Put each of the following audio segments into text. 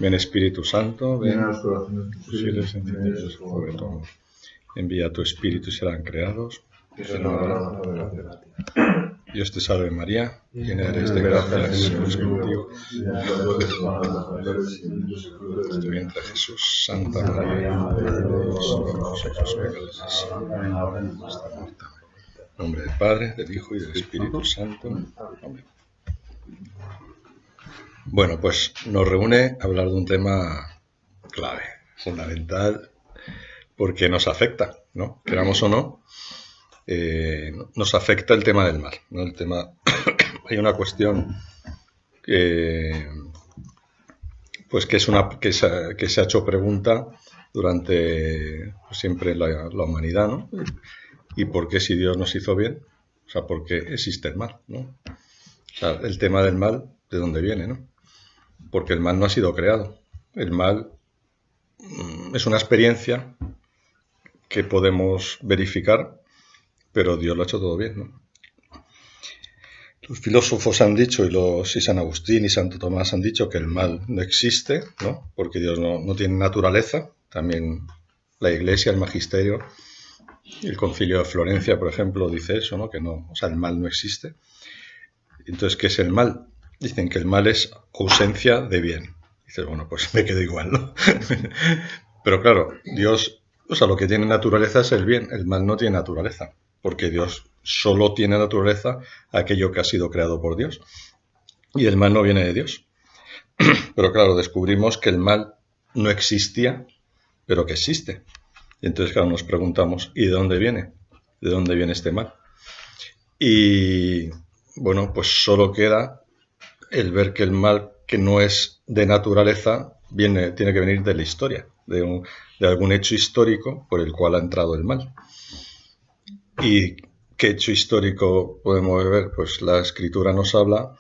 Ven Espíritu Santo, ven Llena los corazones de tus fieles, fieles, encendidos sobre todo. Envía tu Espíritu y serán creados. Esa es la palabra de la gracia. Dios te salve María, llena eres de gracia, el Señor es contigo. En tu vientre Jesús, Santa María, Madre de Dios, nosotros pecadores, ahora en nuestra muerte. En nombre del Padre, del Hijo y del Espíritu Santo. Amén. Bueno, pues nos reúne hablar de un tema clave, fundamental, porque nos afecta, ¿no? Queramos o no, nos afecta el tema del mal, ¿no? El tema, hay una cuestión que, pues que se ha hecho pregunta durante siempre la humanidad, ¿no? ¿Y por qué si Dios nos hizo bien? O sea, ¿por qué existe el mal, ¿no? O sea, el tema del mal, ¿de dónde viene, no? Porque el mal no ha sido creado. El mal es una experiencia que podemos verificar, pero Dios lo ha hecho todo bien, ¿no? Los filósofos han dicho, y San Agustín y Santo Tomás han dicho que el mal no existe, ¿no? Porque Dios no tiene naturaleza. También la Iglesia, el Magisterio, el Concilio de Florencia, por ejemplo, dice eso, ¿no? Que no, o sea, el mal no existe. Entonces, ¿qué es el mal? Dicen que el mal es ausencia de bien. Dices, bueno, pues me quedo igual, ¿no? Pero claro, Dios, o sea, lo que tiene naturaleza es el bien, el mal no tiene naturaleza, porque Dios solo tiene naturaleza aquello que ha sido creado por Dios, y el mal no viene de Dios. Pero claro, descubrimos que el mal no existía, pero que existe. Y entonces, claro, nos preguntamos, ¿y de dónde viene? ¿De dónde viene este mal? Y bueno, pues solo queda el ver que el mal, que no es de naturaleza, tiene que venir de la historia, de algún hecho histórico por el cual ha entrado el mal. ¿Y qué hecho histórico podemos ver? Pues la Escritura nos habla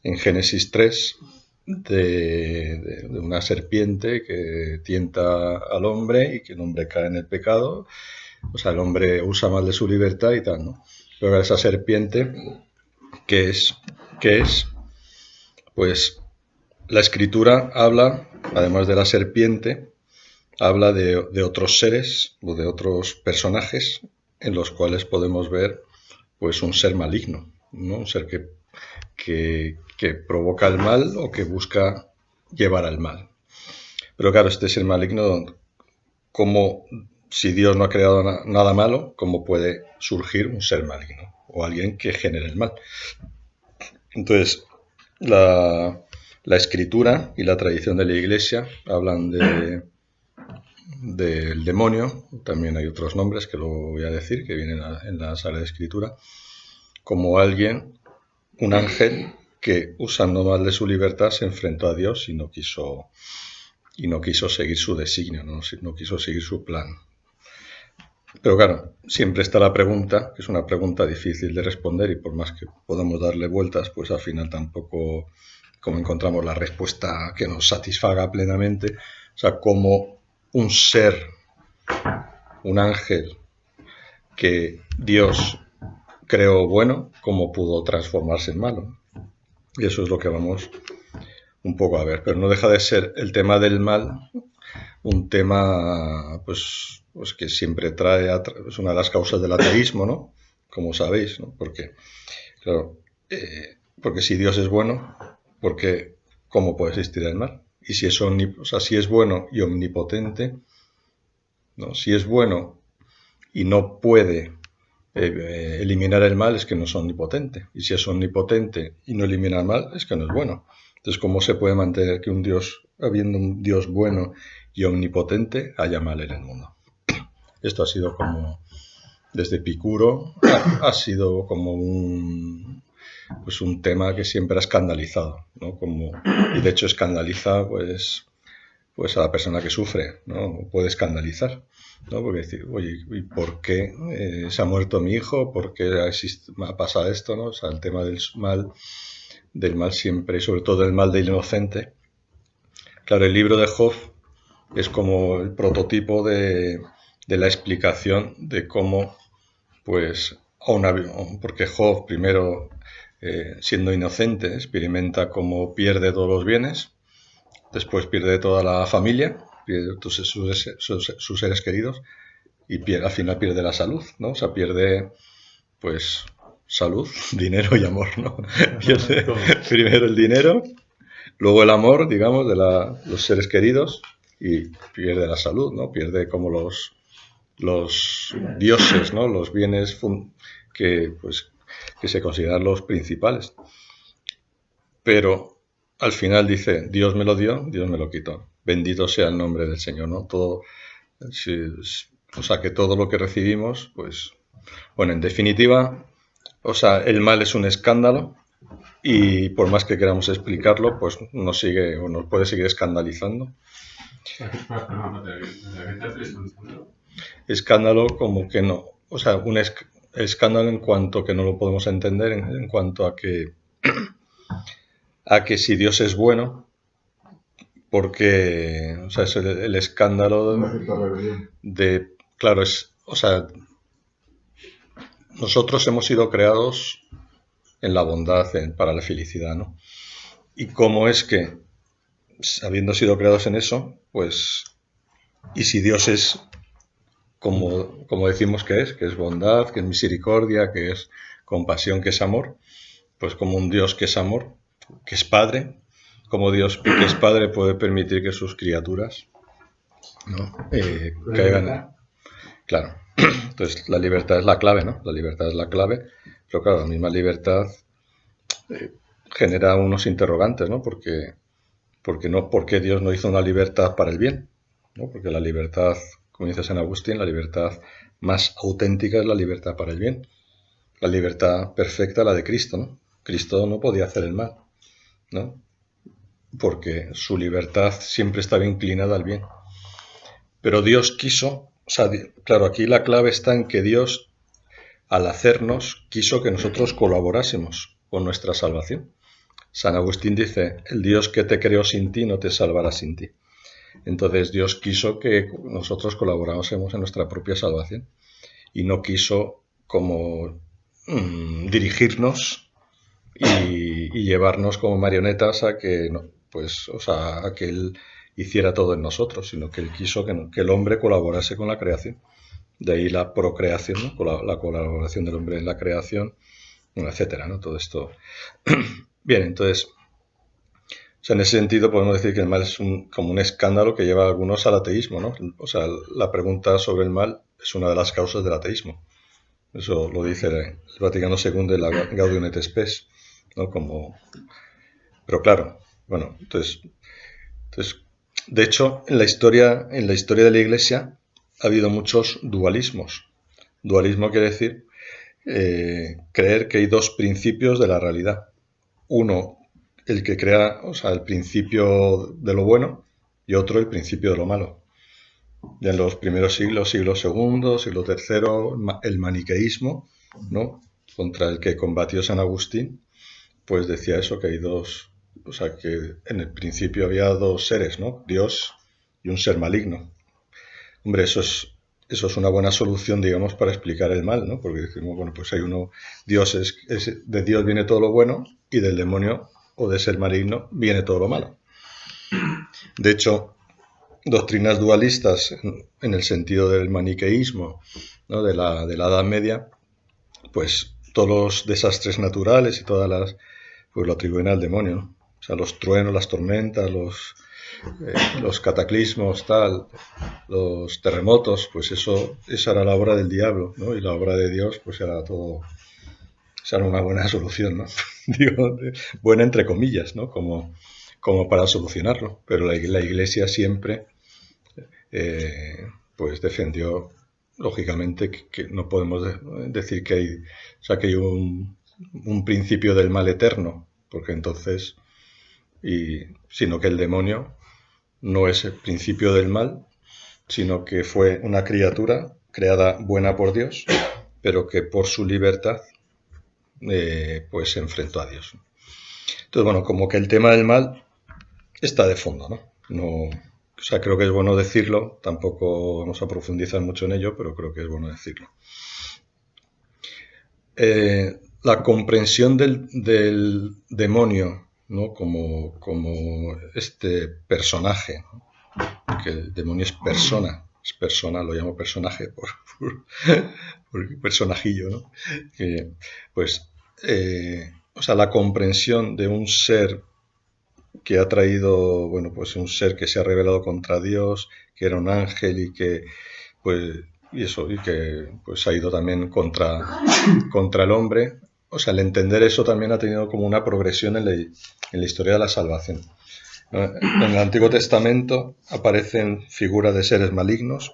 en Génesis 3 de una serpiente que tienta al hombre y que el hombre cae en el pecado. O sea, el hombre usa mal de su libertad y tal, ¿no? Pero esa serpiente, ¿qué es? Pues la Escritura habla, además de la serpiente, habla de otros seres o de otros personajes en los cuales podemos ver pues un ser maligno, ¿no? Un ser que provoca el mal o que busca llevar al mal. Pero claro, este ser maligno, como si Dios no ha creado nada malo, ¿cómo puede surgir un ser maligno o alguien que genere el mal? Entonces, la Escritura y la tradición de la Iglesia hablan del demonio, también hay otros nombres que lo voy a decir, que vienen en la Sagrada Escritura, como alguien, un ángel que usando mal de su libertad se enfrentó a Dios y no quiso seguir su designio, no quiso seguir su plan. Pero claro, siempre está la pregunta, que es una pregunta difícil de responder y por más que podamos darle vueltas, pues al final tampoco como encontramos la respuesta que nos satisfaga plenamente. O sea, como un ser, un ángel que Dios creó bueno, ¿cómo pudo transformarse en malo? Y eso es lo que vamos un poco a ver. Pero no deja de ser el tema del mal un tema pues que siempre es una de las causas del ateísmo, ¿no? Como sabéis, ¿no? Porque, claro, porque si Dios es bueno, porque ¿cómo puede existir el mal? Y si es si es bueno y omnipotente, ¿no? Si es bueno y no puede eliminar el mal, es que no es omnipotente. Y si es omnipotente y no elimina el mal, es que no es bueno. Entonces, ¿cómo se puede mantener que un Dios, habiendo un Dios bueno y omnipotente, haya mal en el mundo? Esto ha sido como, desde Epicuro, ha sido como un tema que siempre ha escandalizado, ¿no? Y de hecho escandaliza pues a la persona que sufre, ¿no? Puede escandalizar, ¿no? Porque decir, oye, ¿y por qué se ha muerto mi hijo? ¿Por qué me ha pasado esto, no? O sea, el tema del mal siempre, y sobre todo el mal del inocente. Claro, el libro de Job es como el prototipo de la explicación de cómo, pues, porque Job primero, siendo inocente, experimenta cómo pierde todos los bienes, después pierde toda la familia, pierde sus seres queridos y al final pierde la salud, ¿no? O sea, pierde, pues, salud, dinero y amor, ¿no? Pierde primero el dinero, luego el amor, digamos, de los seres queridos y pierde la salud, ¿no? Pierde como los dioses, ¿no? Los bienes que se consideran los principales. Pero al final dice, Dios me lo dio, Dios me lo quitó. Bendito sea el nombre del Señor, ¿no? Todo, o sea, que todo lo que recibimos, pues, bueno, en definitiva, o sea, el mal es un escándalo y por más que queramos explicarlo, pues nos sigue o nos puede seguir escandalizando. Escándalo como que no, o sea, un escándalo en cuanto que no lo podemos entender, en cuanto a que si Dios es bueno, porque, o sea, es el escándalo de, claro, es, o sea, nosotros hemos sido creados en la bondad, para la felicidad, ¿no? Y cómo es que, habiendo sido creados en eso, pues, y si Dios es como decimos que es bondad, que es misericordia, que es compasión, que es amor, pues como un Dios que es amor, que es Padre, como Dios que es Padre puede permitir que sus criaturas, ¿no? Caigan. Claro. Entonces la libertad es la clave, ¿no? La libertad es la clave, pero claro, la misma libertad genera unos interrogantes, ¿no? ¿Por qué Dios no hizo una libertad para el bien? ¿No? Porque la libertad, como dice San Agustín, la libertad más auténtica es la libertad para el bien. La libertad perfecta, la de Cristo, ¿no? Cristo no podía hacer el mal, ¿no? Porque su libertad siempre estaba inclinada al bien. Pero Dios quiso, o sea, claro, aquí la clave está en que Dios, al hacernos, quiso que nosotros colaborásemos con nuestra salvación. San Agustín dice, el Dios que te creó sin ti no te salvará sin ti. Entonces Dios quiso que nosotros colaborásemos en nuestra propia salvación y no quiso como dirigirnos y llevarnos como marionetas a que, pues, o sea, a que Él hiciera todo en nosotros, sino que Él quiso que el hombre colaborase con la creación. De ahí la procreación, ¿no? La colaboración del hombre en la creación, etcétera, ¿no? Todo esto. Bien, entonces, o sea, en ese sentido podemos decir que el mal es como un escándalo que lleva a algunos al ateísmo, ¿no? O sea, la pregunta sobre el mal es una de las causas del ateísmo. Eso lo dice el Vaticano II de la Gaudium et Spes, ¿no? Pero claro, bueno, entonces, de hecho, en la historia de la Iglesia ha habido muchos dualismos. Dualismo quiere decir creer que hay dos principios de la realidad. Uno, el que crea, o sea, el principio de lo bueno, y otro, el principio de lo malo. Ya en los primeros siglo II, siglo III, el maniqueísmo, ¿no? Contra el que combatió San Agustín, pues decía eso, que hay dos, o sea, que en el principio había dos seres, ¿no? Dios y un ser maligno. Hombre, eso es una buena solución, digamos, para explicar el mal, ¿no? Porque decimos, bueno, pues hay uno, Dios de Dios viene todo lo bueno y del demonio o de ser maligno viene todo lo malo. De hecho, doctrinas dualistas en el sentido del maniqueísmo, ¿no? de la Edad Media, pues todos los desastres naturales y todas las, pues lo atribuyen al demonio, ¿no? O sea, los truenos, las tormentas, los cataclismos, los terremotos, pues esa era la obra del diablo, ¿no? Y la obra de Dios, pues era todo, esa era una buena solución, ¿no? Digo, buena entre comillas, ¿no? Como para solucionarlo. Pero la Iglesia siempre, pues defendió, lógicamente, que no podemos decir que hay un principio del mal eterno, porque entonces, sino que el demonio no es el principio del mal, sino que fue una criatura creada buena por Dios, pero que por su libertad pues se enfrentó a Dios. Entonces, bueno, como que el tema del mal está de fondo, ¿no? O sea, creo que es bueno decirlo, tampoco vamos a profundizar mucho en ello, pero creo que es bueno decirlo. La comprensión del demonio, ¿no? Como este personaje, ¿no? Que el demonio es persona, lo llamo personaje por personajillo, ¿no? Que, pues, o sea, la comprensión de un ser que ha traído, bueno, pues un ser que se ha rebelado contra Dios, que era un ángel y que, pues, y que pues ha ido también contra el hombre. O sea, el entender eso también ha tenido como una progresión en la historia de la salvación. En el Antiguo Testamento aparecen figuras de seres malignos,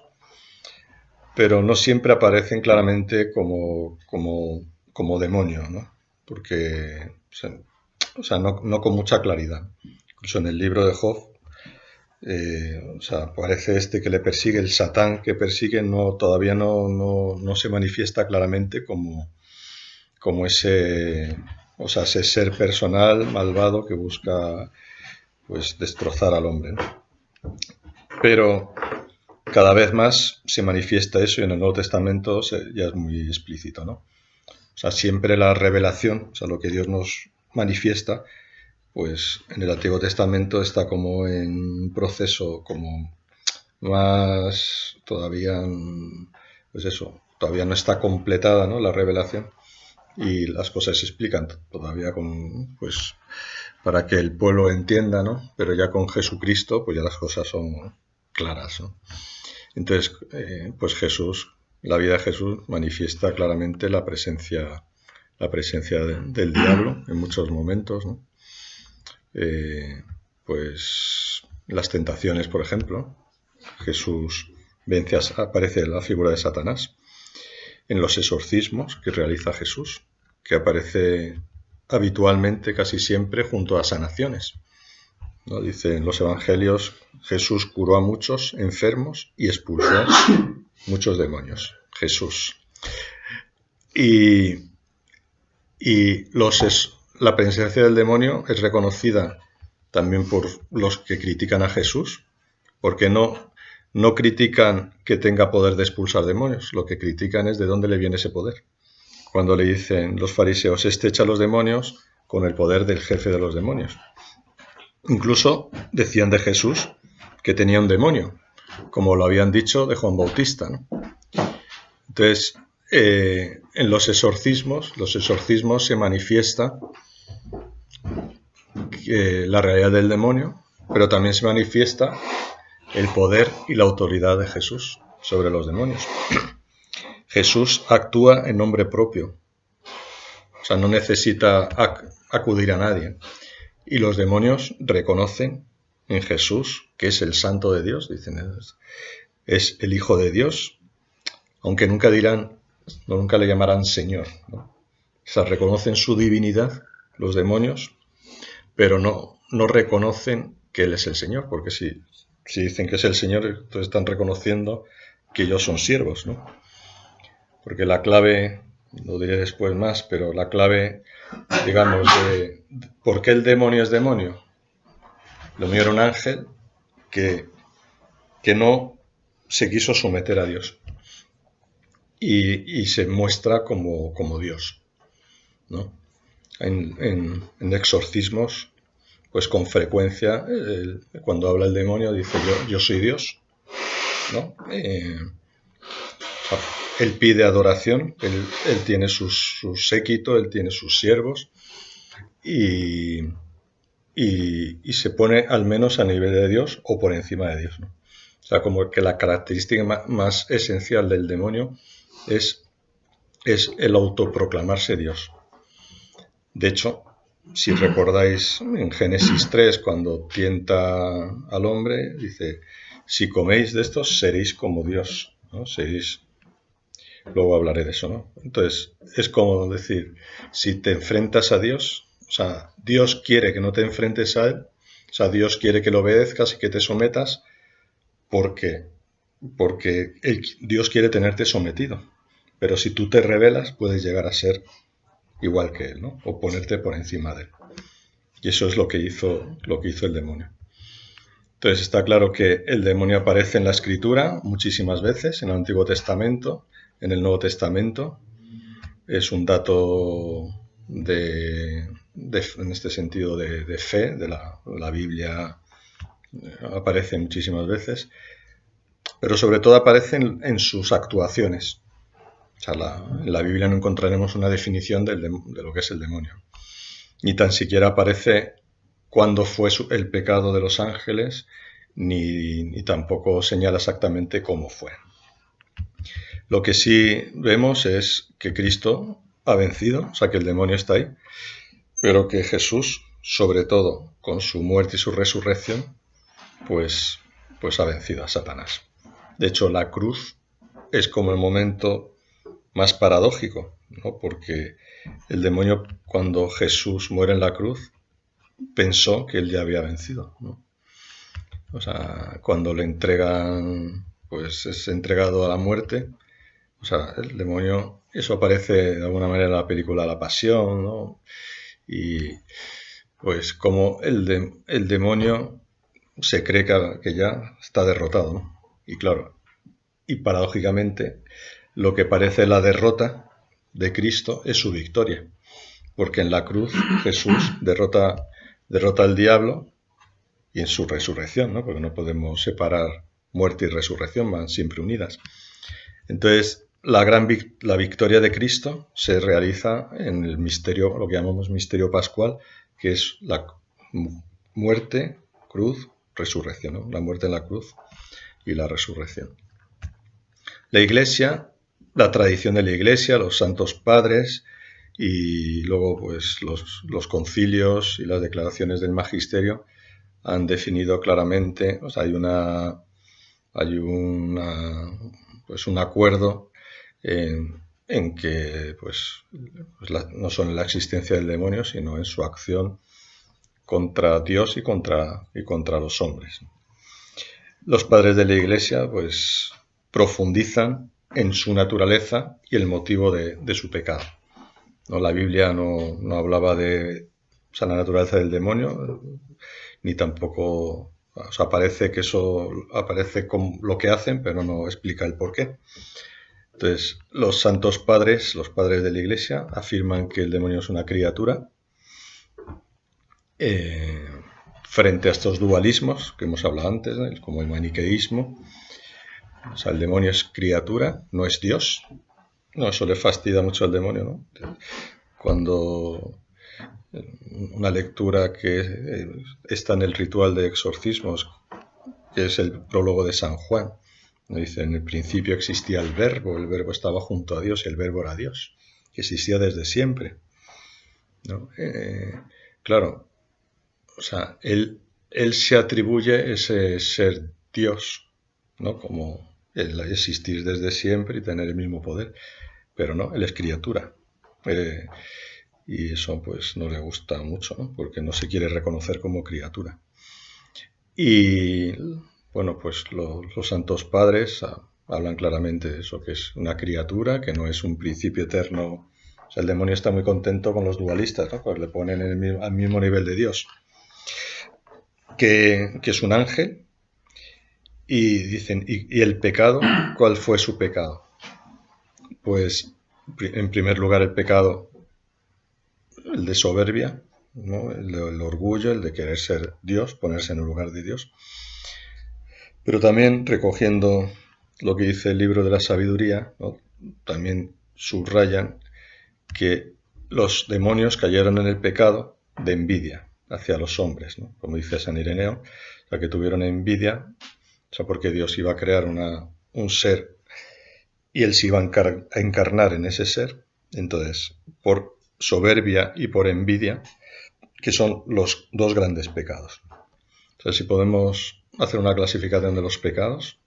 pero no siempre aparecen claramente como demonios, ¿no? Porque, o sea, no con mucha claridad. Incluso en el libro de Job, o sea, parece que le persigue, el Satán que persigue, todavía no se manifiesta claramente como ese, o sea, ese ser personal malvado que busca, pues, destrozar al hombre, ¿no? Pero cada vez más se manifiesta eso, y en el Nuevo Testamento ya es muy explícito, ¿no? O sea, siempre la revelación, o sea, lo que Dios nos manifiesta, pues en el Antiguo Testamento está como en un proceso como más todavía, pues eso, todavía no está completada, ¿no?, la revelación, y las cosas se explican todavía pues para que el pueblo entienda, ¿no? Pero ya con Jesucristo, pues ya las cosas son claras, ¿no? Entonces, pues Jesús, la vida de Jesús manifiesta claramente la presencia del diablo en muchos momentos, ¿no? Pues las tentaciones, por ejemplo, Jesús aparece la figura de Satanás. En los exorcismos que realiza Jesús, que aparece habitualmente, casi siempre, junto a sanaciones, ¿no? Dice en los evangelios, Jesús curó a muchos enfermos y expulsó muchos demonios. Jesús. Y la presencia del demonio es reconocida también por los que critican a Jesús, porque no critican que tenga poder de expulsar demonios, lo que critican es de dónde le viene ese poder. Cuando le dicen los fariseos, echa a los demonios con el poder del jefe de los demonios. Incluso decían de Jesús que tenía un demonio, como lo habían dicho de Juan Bautista, ¿no? Entonces, en los exorcismos se manifiesta la realidad del demonio, pero también se manifiesta el poder y la autoridad de Jesús sobre los demonios. Jesús actúa en nombre propio, o sea, no necesita acudir a nadie. Y los demonios reconocen en Jesús que es el Santo de Dios, dicen, es el Hijo de Dios, aunque nunca le llamarán Señor, ¿no? O sea, reconocen su divinidad los demonios, pero no reconocen que Él es el Señor, porque si dicen que es el Señor, entonces están reconociendo que ellos son siervos, ¿no? Porque la clave, lo diré después más, pero la clave, digamos, de por qué el demonio es demonio. Lo mío era un ángel que no se quiso someter a Dios y se muestra como Dios, ¿no? En exorcismos, pues con frecuencia, cuando habla el demonio dice yo soy Dios, ¿no? Él pide adoración, él tiene su séquito, él tiene sus siervos y se pone al menos a nivel de Dios o por encima de Dios, ¿no? O sea, como que la característica más esencial del demonio es el autoproclamarse Dios. De hecho, si recordáis en Génesis 3, cuando tienta al hombre, dice, si coméis de estos seréis como Dios, ¿no? Luego hablaré de eso, ¿no? Entonces, es como decir, si te enfrentas a Dios, o sea, Dios quiere que no te enfrentes a Él, o sea, Dios quiere que lo obedezcas y que te sometas, porque Dios quiere tenerte sometido. Pero si tú te rebelas, puedes llegar a ser igual que Él, ¿no? O ponerte por encima de Él. Y eso es lo que hizo el demonio. Entonces está claro que el demonio aparece en la Escritura muchísimas veces, en el Antiguo Testamento, en el Nuevo Testamento. Es un dato de en este sentido de fe, de la Biblia aparece muchísimas veces, pero sobre todo aparece en sus actuaciones. O sea, en la Biblia no encontraremos una definición de lo que es el demonio. Ni tan siquiera aparece cuándo fue el pecado de los ángeles, ni tampoco señala exactamente cómo fue. Lo que sí vemos es que Cristo ha vencido, o sea que el demonio está ahí, pero que Jesús, sobre todo con su muerte y su resurrección, pues ha vencido a Satanás. De hecho, la cruz es como el momento más paradójico, ¿no? Porque el demonio, cuando Jesús muere en la cruz, pensó que él ya había vencido, ¿no? O sea, cuando le entregan, pues es entregado a la muerte. O sea, el demonio, eso aparece de alguna manera en la película La Pasión, ¿no? Y pues como el demonio se cree que ya está derrotado, ¿no? Y claro, y paradójicamente, lo que parece la derrota de Cristo es su victoria, porque en la cruz Jesús derrota al diablo y en su resurrección, ¿no? Porque no podemos separar muerte y resurrección, van siempre unidas. Entonces, la victoria de Cristo se realiza en el misterio, lo que llamamos misterio pascual, que es la muerte, cruz, resurrección, ¿no? La muerte en la cruz y la resurrección. La Iglesia, la tradición de la Iglesia, los santos padres y luego pues los concilios y las declaraciones del magisterio han definido claramente, o sea, hay un acuerdo en que pues no solo en la existencia del demonio, sino en su acción contra Dios y contra los hombres. Los padres de la Iglesia pues profundizan en su naturaleza y el motivo de su pecado. ¿No? La Biblia no hablaba de la naturaleza del demonio, ni tampoco, o sea, parece que eso aparece con lo que hacen, pero no explica el porqué. Entonces, los santos padres, los padres de la Iglesia, afirman que el demonio es una criatura frente a estos dualismos que hemos hablado antes, ¿no? Como el maniqueísmo. O sea, el demonio es criatura, no es Dios. No, eso le fastidia mucho al demonio, ¿no? Cuando una lectura que está en el ritual de exorcismos, que es el prólogo de San Juan, dice, en el principio existía el verbo estaba junto a Dios y el verbo era Dios, que existía desde siempre, ¿no? Claro, o sea, él se atribuye ese ser Dios, ¿no? Como el existir desde siempre y tener el mismo poder, pero no, él es criatura. Y eso pues no le gusta mucho, ¿no? Porque no se quiere reconocer como criatura. Y bueno, pues los santos padres hablan claramente de eso, que es una criatura, que no es un principio eterno. O sea, el demonio está muy contento con los dualistas, ¿no? Pues le ponen al mismo nivel de Dios, que es un ángel. Y dicen, ¿y el pecado? ¿Cuál fue su pecado? Pues en primer lugar el pecado, el de soberbia, ¿no? El orgullo, el de querer ser Dios, ponerse en el lugar de Dios. Pero también, recogiendo lo que dice el libro de la sabiduría, ¿no? También subrayan que los demonios cayeron en el pecado de envidia hacia los hombres, ¿no? Como dice San Ireneo, o sea, que tuvieron envidia, o sea, porque Dios iba a crear un ser y él se iba a encarnar en ese ser. Entonces, por soberbia y por envidia, que son los dos grandes pecados. Entonces, si podemos hacer una clasificación de los pecados,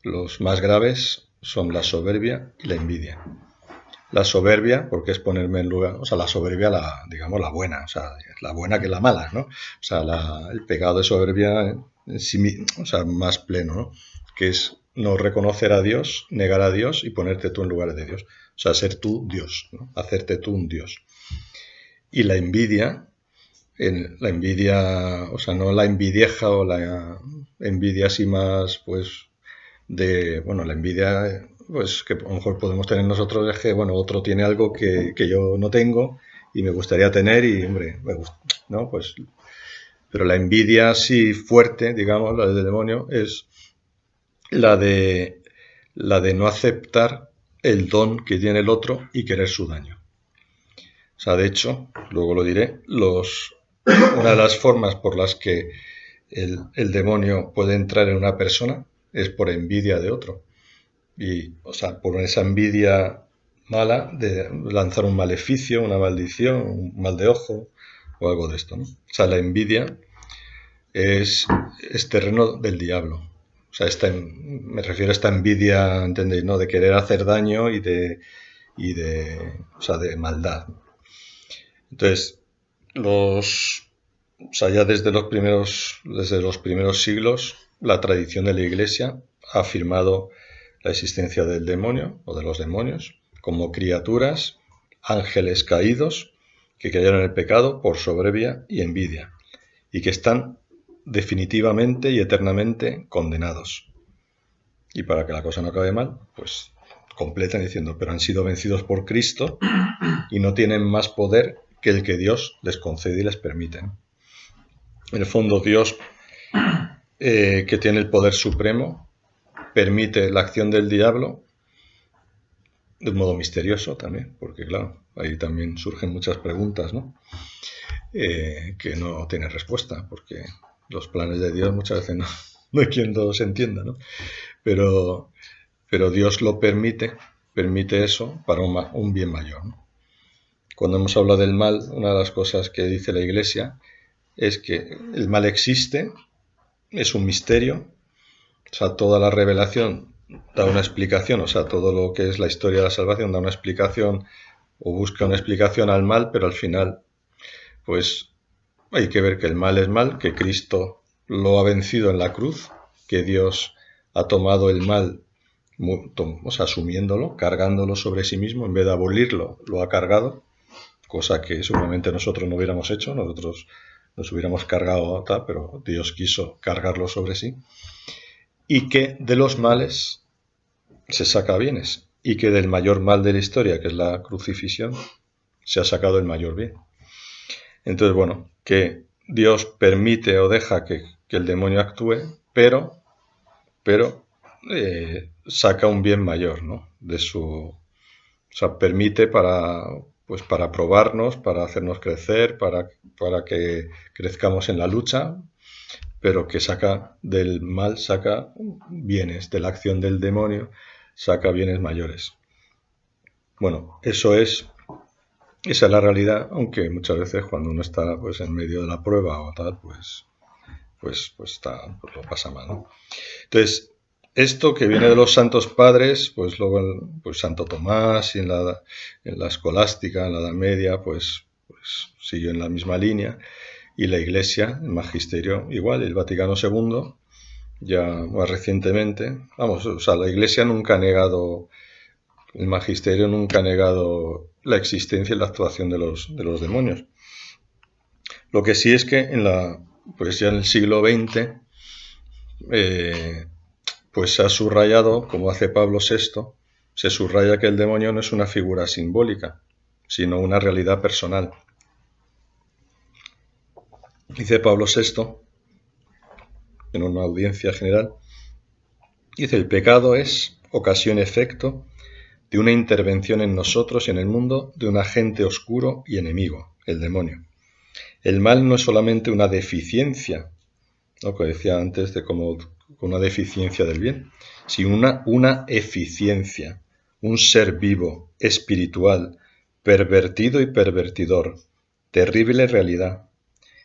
los más graves son la soberbia y la envidia. La soberbia, porque es ponerme en lugar, o sea, la soberbia, digamos, la buena, o sea, la buena que la mala, ¿no? O sea, el pecado de soberbia, en sí, o sea, más pleno, ¿no? Que es no reconocer a Dios, negar a Dios y ponerte tú en lugar de Dios. O sea, ser tú Dios, ¿no? Hacerte tú un Dios. Y la envidia, o sea, no la envidieja o la envidia así más, pues, bueno, la envidia, pues, que a lo mejor podemos tener nosotros es que, bueno, otro tiene algo que yo no tengo y me gustaría tener y, hombre, ¿no? Pues, pero la envidia así fuerte, digamos, la del demonio, es la de no aceptar el don que tiene el otro y querer su daño. O sea, de hecho, luego lo diré, una de las formas por las que el demonio puede entrar en una persona es por envidia de otro. Y, o sea, por esa envidia mala de lanzar un maleficio, una maldición, un mal de ojo o algo de esto, ¿no? O sea, la envidia es terreno del diablo. O sea, me refiero a esta envidia, ¿entendéis? ¿No? De querer hacer daño y de maldad. Entonces, ya desde los primeros siglos, la tradición de la Iglesia ha afirmado la existencia del demonio o de los demonios como criaturas, ángeles caídos que cayeron en el pecado por soberbia y envidia y que están definitivamente y eternamente condenados. Y para que la cosa no acabe mal, pues completan diciendo, pero han sido vencidos por Cristo y no tienen más poder que el que Dios les concede y les permite. En el fondo, Dios, que tiene el poder supremo, permite la acción del diablo de un modo misterioso también, porque claro, ahí también surgen muchas preguntas, ¿no? Que no tienen respuesta, porque los planes de Dios muchas veces no hay quien los entienda, ¿no? Pero Dios lo permite eso para un bien mayor, ¿no? Cuando hemos hablado del mal, una de las cosas que dice la Iglesia es que el mal existe, es un misterio, o sea, toda la revelación da una explicación, o sea, todo lo que es la historia de la salvación da una explicación o busca una explicación al mal, pero al final, pues hay que ver que el mal es mal, que Cristo lo ha vencido en la cruz, que Dios ha tomado el mal, o sea, asumiéndolo, cargándolo sobre sí mismo, en vez de abolirlo, lo ha cargado, cosa que seguramente nosotros no hubiéramos hecho, nosotros nos hubiéramos cargado, pero Dios quiso cargarlo sobre sí, y que de los males se saca bienes, y que del mayor mal de la historia, que es la crucifixión, se ha sacado el mayor bien. Entonces, bueno, que Dios permite o deja que el demonio actúe, pero saca un bien mayor, ¿no? O sea, permite para probarnos, para hacernos crecer, para que crezcamos en la lucha, pero que saca del mal, saca bienes, de la acción del demonio, saca bienes mayores. Bueno, esa es la realidad, aunque muchas veces cuando uno está pues en medio de la prueba o tal, pues lo pasa mal, ¿no? Entonces, esto que viene de los santos padres, pues luego pues Santo Tomás y en la escolástica, en la Edad Media, pues siguió en la misma línea, y la Iglesia, el magisterio igual, el Vaticano II, ya más recientemente, o sea, la Iglesia nunca ha negado, el magisterio nunca ha negado la existencia y la actuación de los demonios. Lo que sí es que pues ya en el siglo XX, pues se ha subrayado, como hace Pablo VI, se subraya que el demonio no es una figura simbólica, sino una realidad personal. Dice Pablo VI, en una audiencia general, dice, el pecado es ocasión-efecto de una intervención en nosotros y en el mundo de un agente oscuro y enemigo, el demonio. El mal no es solamente una deficiencia, lo que decía antes de como una deficiencia del bien, sino una eficiencia, un ser vivo, espiritual, pervertido y pervertidor, terrible realidad,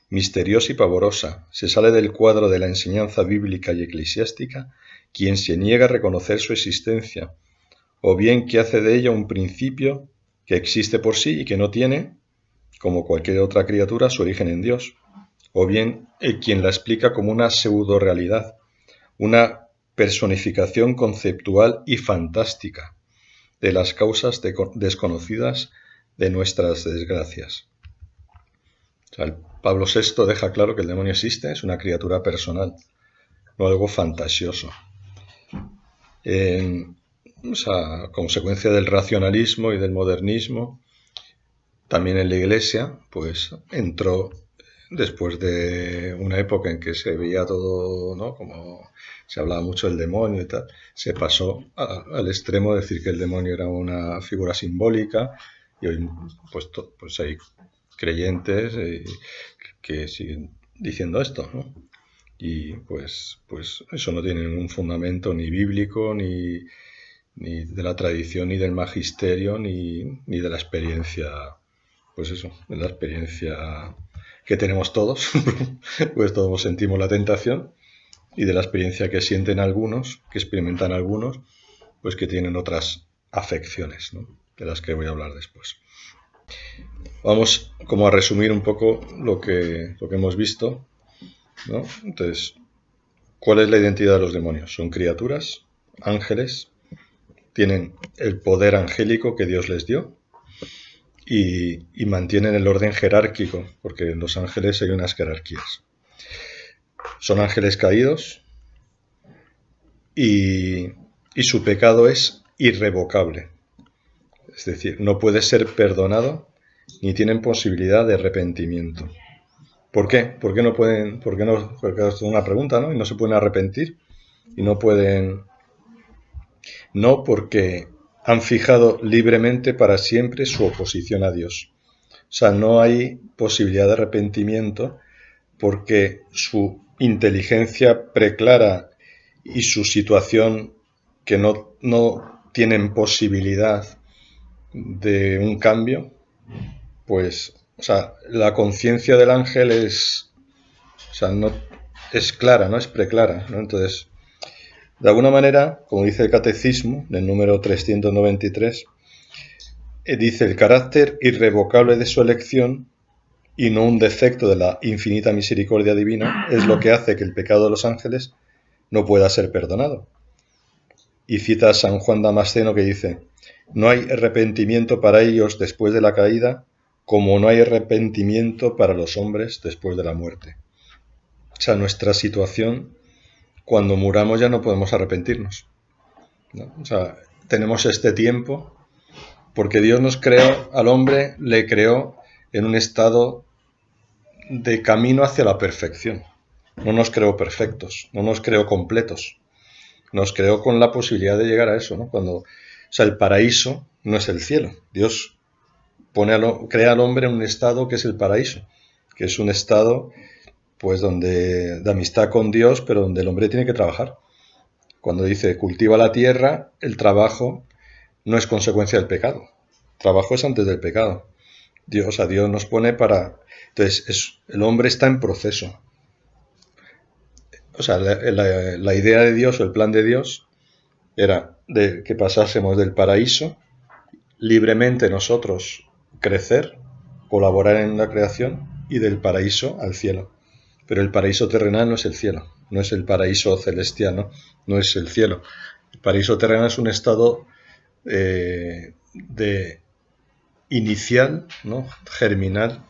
misteriosa y pavorosa. Se sale del cuadro de la enseñanza bíblica y eclesiástica quien se niega a reconocer su existencia, o bien que hace de ella un principio que existe por sí y que no tiene, como cualquier otra criatura, su origen en Dios, o bien quien la explica como una pseudo-realidad, una personificación conceptual y fantástica de las causas desconocidas de nuestras desgracias. O sea, Pablo VI deja claro que el demonio existe, es una criatura personal, no algo fantasioso. O sea, a consecuencia del racionalismo y del modernismo, también en la Iglesia, pues entró después de una época en que se veía todo, ¿no? Como se hablaba mucho del demonio y tal, se pasó al extremo de decir que el demonio era una figura simbólica, y hoy pues hay creyentes que siguen diciendo esto, ¿no? Y pues eso no tiene ningún fundamento ni bíblico, ni de la tradición, ni del magisterio, ni de la experiencia, pues eso, de la experiencia que tenemos todos, pues todos sentimos la tentación, y de la experiencia que sienten algunos, que experimentan algunos, pues que tienen otras afecciones, ¿no? De las que voy a hablar después. Vamos como a resumir un poco lo que hemos visto, ¿no? Entonces, ¿cuál es la identidad de los demonios? Son criaturas, ángeles, tienen el poder angélico que Dios les dio y mantienen el orden jerárquico, porque en los ángeles hay unas jerarquías. Son ángeles caídos y su pecado es irrevocable. Es decir, no puede ser perdonado ni tienen posibilidad de arrepentimiento. ¿Por qué? ¿Por qué no pueden? Porque es una pregunta, ¿no? Y no se pueden arrepentir. Y no pueden. No, porque han fijado libremente para siempre su oposición a Dios. O sea, no hay posibilidad de arrepentimiento porque su inteligencia preclara y su situación, que no tienen posibilidad de un cambio, pues, o sea, la conciencia del ángel es, o sea, no es clara, no es preclara, ¿no? Entonces, de alguna manera, como dice el Catecismo, en el número 393, dice: el carácter irrevocable de su elección y no un defecto de la infinita misericordia divina es lo que hace que el pecado de los ángeles no pueda ser perdonado. Y cita a San Juan Damasceno, que dice: no hay arrepentimiento para ellos después de la caída, como no hay arrepentimiento para los hombres después de la muerte. O sea, nuestra situación, cuando muramos ya no podemos arrepentirnos, ¿no? O sea, tenemos este tiempo, porque Dios nos creó, al hombre le creó en un estado de camino hacia la perfección. No nos creó perfectos, no nos creó completos, nos creó con la posibilidad de llegar a eso, ¿no? O sea, el paraíso no es el cielo. Dios crea al hombre en un estado que es el paraíso, que es un estado, pues, de amistad con Dios, pero donde el hombre tiene que trabajar. Cuando dice cultiva la tierra, el trabajo no es consecuencia del pecado. El trabajo es antes del pecado. Dios nos pone para... Entonces, el hombre está en proceso. O sea, la idea de Dios o el plan de Dios era de que pasásemos del paraíso, libremente nosotros crecer, colaborar en la creación, y del paraíso al cielo. Pero el paraíso terrenal no es el cielo, no es el paraíso celestial, no es el cielo. El paraíso terrenal es un estado de inicial, ¿no? Germinal,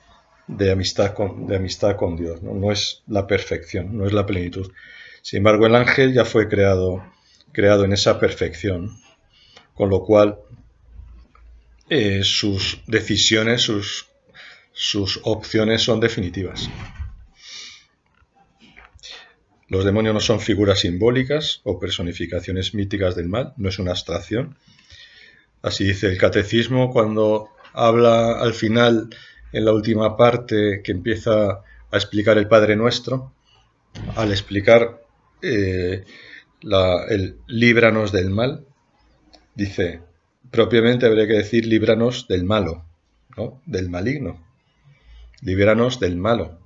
de amistad con Dios, ¿no? No es la perfección, no es la plenitud. Sin embargo, el ángel ya fue creado en esa perfección, con lo cual sus decisiones, sus opciones son definitivas. Los demonios no son figuras simbólicas o personificaciones míticas del mal, no es una abstracción. Así dice el Catecismo cuando habla al final, en la última parte, que empieza a explicar el Padre Nuestro. Al explicar el líbranos del mal, dice: propiamente habría que decir líbranos del malo, ¿no? Del maligno. Líbranos del malo,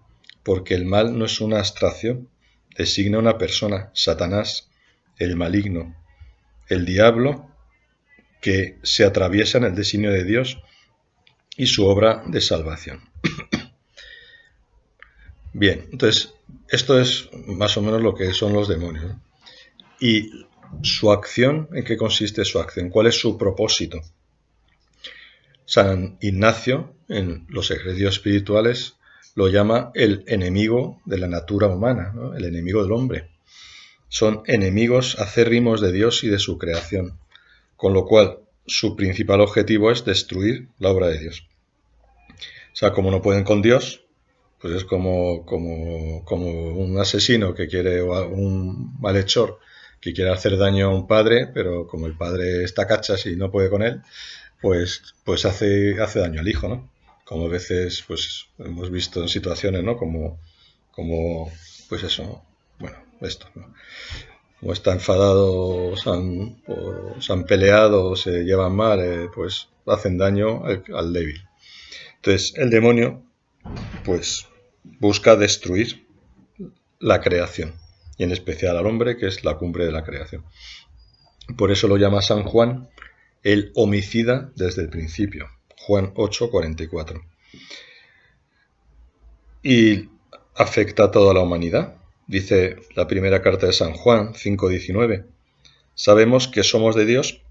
porque el mal no es una abstracción, designa una persona, Satanás, el maligno, el diablo, que se atraviesa en el designio de Dios y su obra de salvación. Bien, entonces, esto es más o menos lo que son los demonios, ¿no? Y su acción, ¿en qué consiste su acción? ¿Cuál es su propósito? San Ignacio, en los ejercicios espirituales, lo llama el enemigo de la natura humana, ¿no? El enemigo del hombre. Son enemigos acérrimos de Dios y de su creación, con lo cual su principal objetivo es destruir la obra de Dios. sea, como no pueden con Dios, pues es como un asesino que quiere, o un malhechor que quiere hacer daño a un padre, pero como el padre está cachas y no puede con él, pues hace daño al hijo, ¿no? Como a veces pues hemos visto en situaciones, ¿no? Como pues eso, ¿no? Bueno, esto, ¿no? Como está enfadado, se han peleado, se llevan mal, pues hacen daño al débil. Entonces el demonio pues busca destruir la creación, y en especial al hombre, que es la cumbre de la creación. Por eso lo llama San Juan el homicida desde el principio. Juan 8:44. Y afecta a toda la humanidad. Dice la primera carta de San Juan 5:19. Sabemos que somos de Dios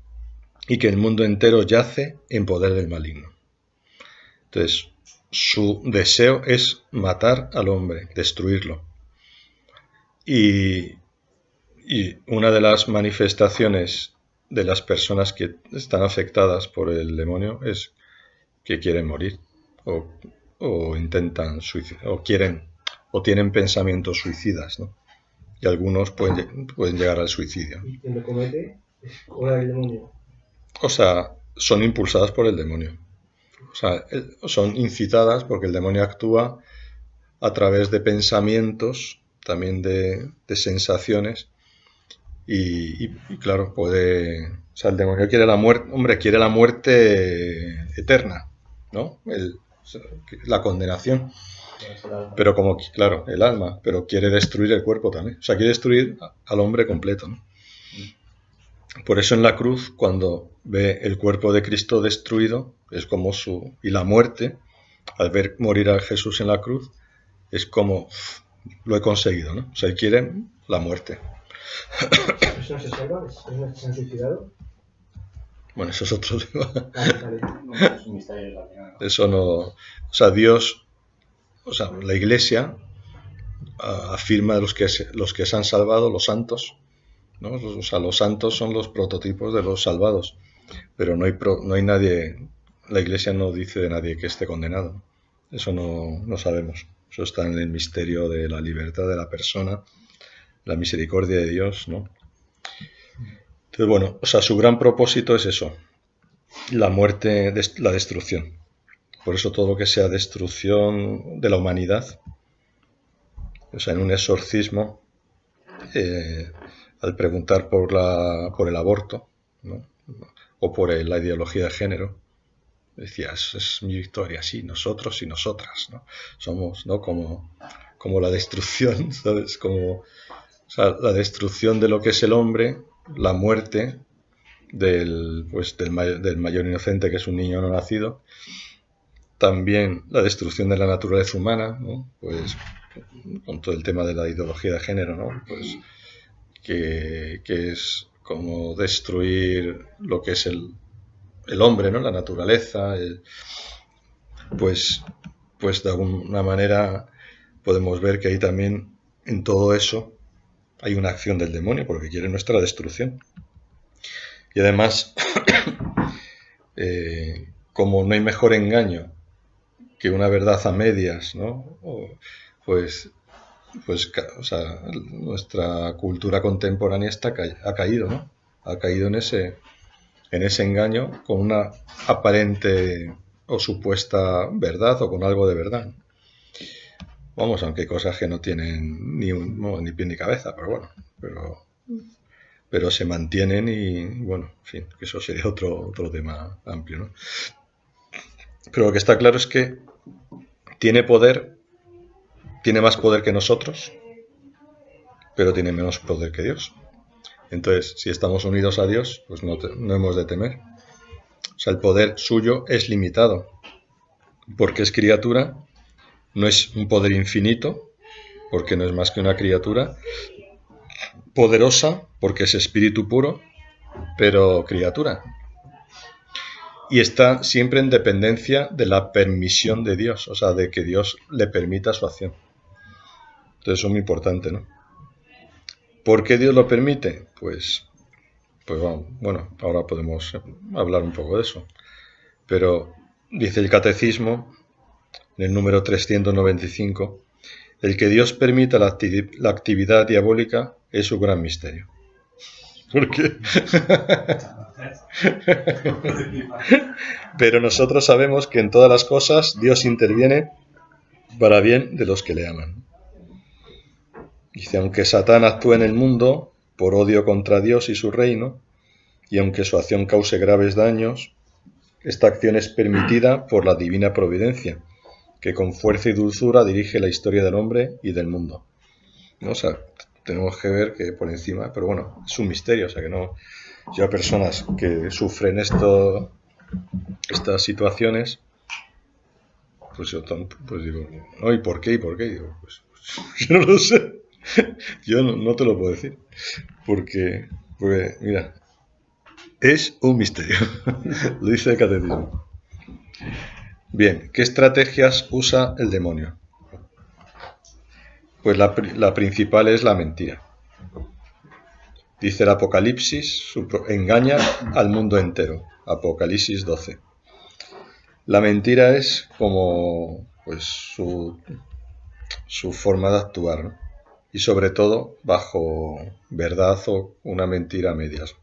y que el mundo entero yace en poder del maligno. Entonces, su deseo es matar al hombre, destruirlo. Y una de las manifestaciones de las personas que están afectadas por el demonio es que quieren morir o intentan suicidar o tienen pensamientos suicidas, ¿no? Y algunos pueden llegar al suicidio. ¿Y quien lo comete es obra del demonio? O sea, son impulsadas por el demonio. O sea, son incitadas porque el demonio actúa a través de pensamientos, también de sensaciones. Y claro, puede... O sea, el demonio quiere la muerte, hombre, quiere la muerte eterna, ¿no? La condenación. Pero como, claro, el alma, pero quiere destruir el cuerpo también. O sea, quiere destruir al hombre completo, ¿no? Por eso en la cruz, cuando ve el cuerpo de Cristo destruido, es como y la muerte, al ver morir a Jesús en la cruz, es como, lo he conseguido, ¿no? O sea, quiere la muerte. ¿Las personas se salvan? ¿Las personas que se han suicidado? Bueno, eso es otro tema. Vale. No, es un misterio también, ¿no? Eso no... O sea, Dios... O sea, la Iglesia afirma de los que se han salvado, los santos, ¿no? O sea, los santos son los prototipos de los salvados. Pero no hay nadie... La Iglesia no dice de nadie que esté condenado. Eso no sabemos. Eso está en el misterio de la libertad de la persona, la misericordia de Dios, ¿no? Entonces, bueno, o sea, su gran propósito es eso, la muerte, la destrucción. Por eso todo lo que sea destrucción de la humanidad, o sea, en un exorcismo, al preguntar por el aborto, ¿no? O por la ideología de género, decía, es mi victoria, sí, nosotros y nosotras, ¿no? Somos, ¿no? Como la destrucción, ¿sabes? O sea, la destrucción de lo que es el hombre, la muerte del mayor inocente, que es un niño no nacido, también la destrucción de la naturaleza humana, ¿no? Pues con todo el tema de la ideología de género, ¿no? Pues que es como destruir lo que es el hombre, ¿no? La naturaleza, pues de alguna manera podemos ver que ahí también en todo eso hay una acción del demonio porque quiere nuestra destrucción. Y además, como no hay mejor engaño que una verdad a medias, ¿no? Pues o sea, nuestra cultura contemporánea ha caído, ¿no? Ha caído en ese engaño con una aparente o supuesta verdad o con algo de verdad. Vamos, aunque hay cosas que no tienen ni pie ni cabeza, pero bueno, pero se mantienen y bueno, en fin, que eso sería otro tema amplio, ¿no? Pero lo que está claro es que tiene más poder que nosotros, pero tiene menos poder que Dios. Entonces, si estamos unidos a Dios, pues no hemos de temer. O sea, el poder suyo es limitado, porque es criatura, no es un poder infinito, porque no es más que una criatura, poderosa, porque es espíritu puro, pero criatura. Y está siempre en dependencia de la permisión de Dios, o sea, de que Dios le permita su acción. Entonces eso es muy importante, ¿no? ¿Por qué Dios lo permite? Pues bueno, ahora podemos hablar un poco de eso. Pero dice el catecismo en el número 395, el que Dios permita la actividad diabólica es su gran misterio. ¿Por qué? Pero nosotros sabemos que en todas las cosas Dios interviene para bien de los que le aman. Dice, aunque Satán actúe en el mundo por odio contra Dios y su reino, y aunque su acción cause graves daños, esta acción es permitida por la divina providencia, que con fuerza y dulzura dirige la historia del hombre y del mundo. ¿No? O sea, tenemos que ver que por encima, pero bueno, es un misterio, o sea que no, si hay personas que sufren estas situaciones, pues yo pues digo, no, ¿y por qué? ¿Y por qué? Digo, pues yo no lo sé, yo no te lo puedo decir, porque mira, es un misterio, lo dice el catecismo. Bien, ¿qué estrategias usa el demonio? Pues la principal es la mentira. Dice el Apocalipsis, engaña al mundo entero. Apocalipsis 12. La mentira es como pues su forma de actuar, ¿no? Y sobre todo bajo verdad o una mentira a medias.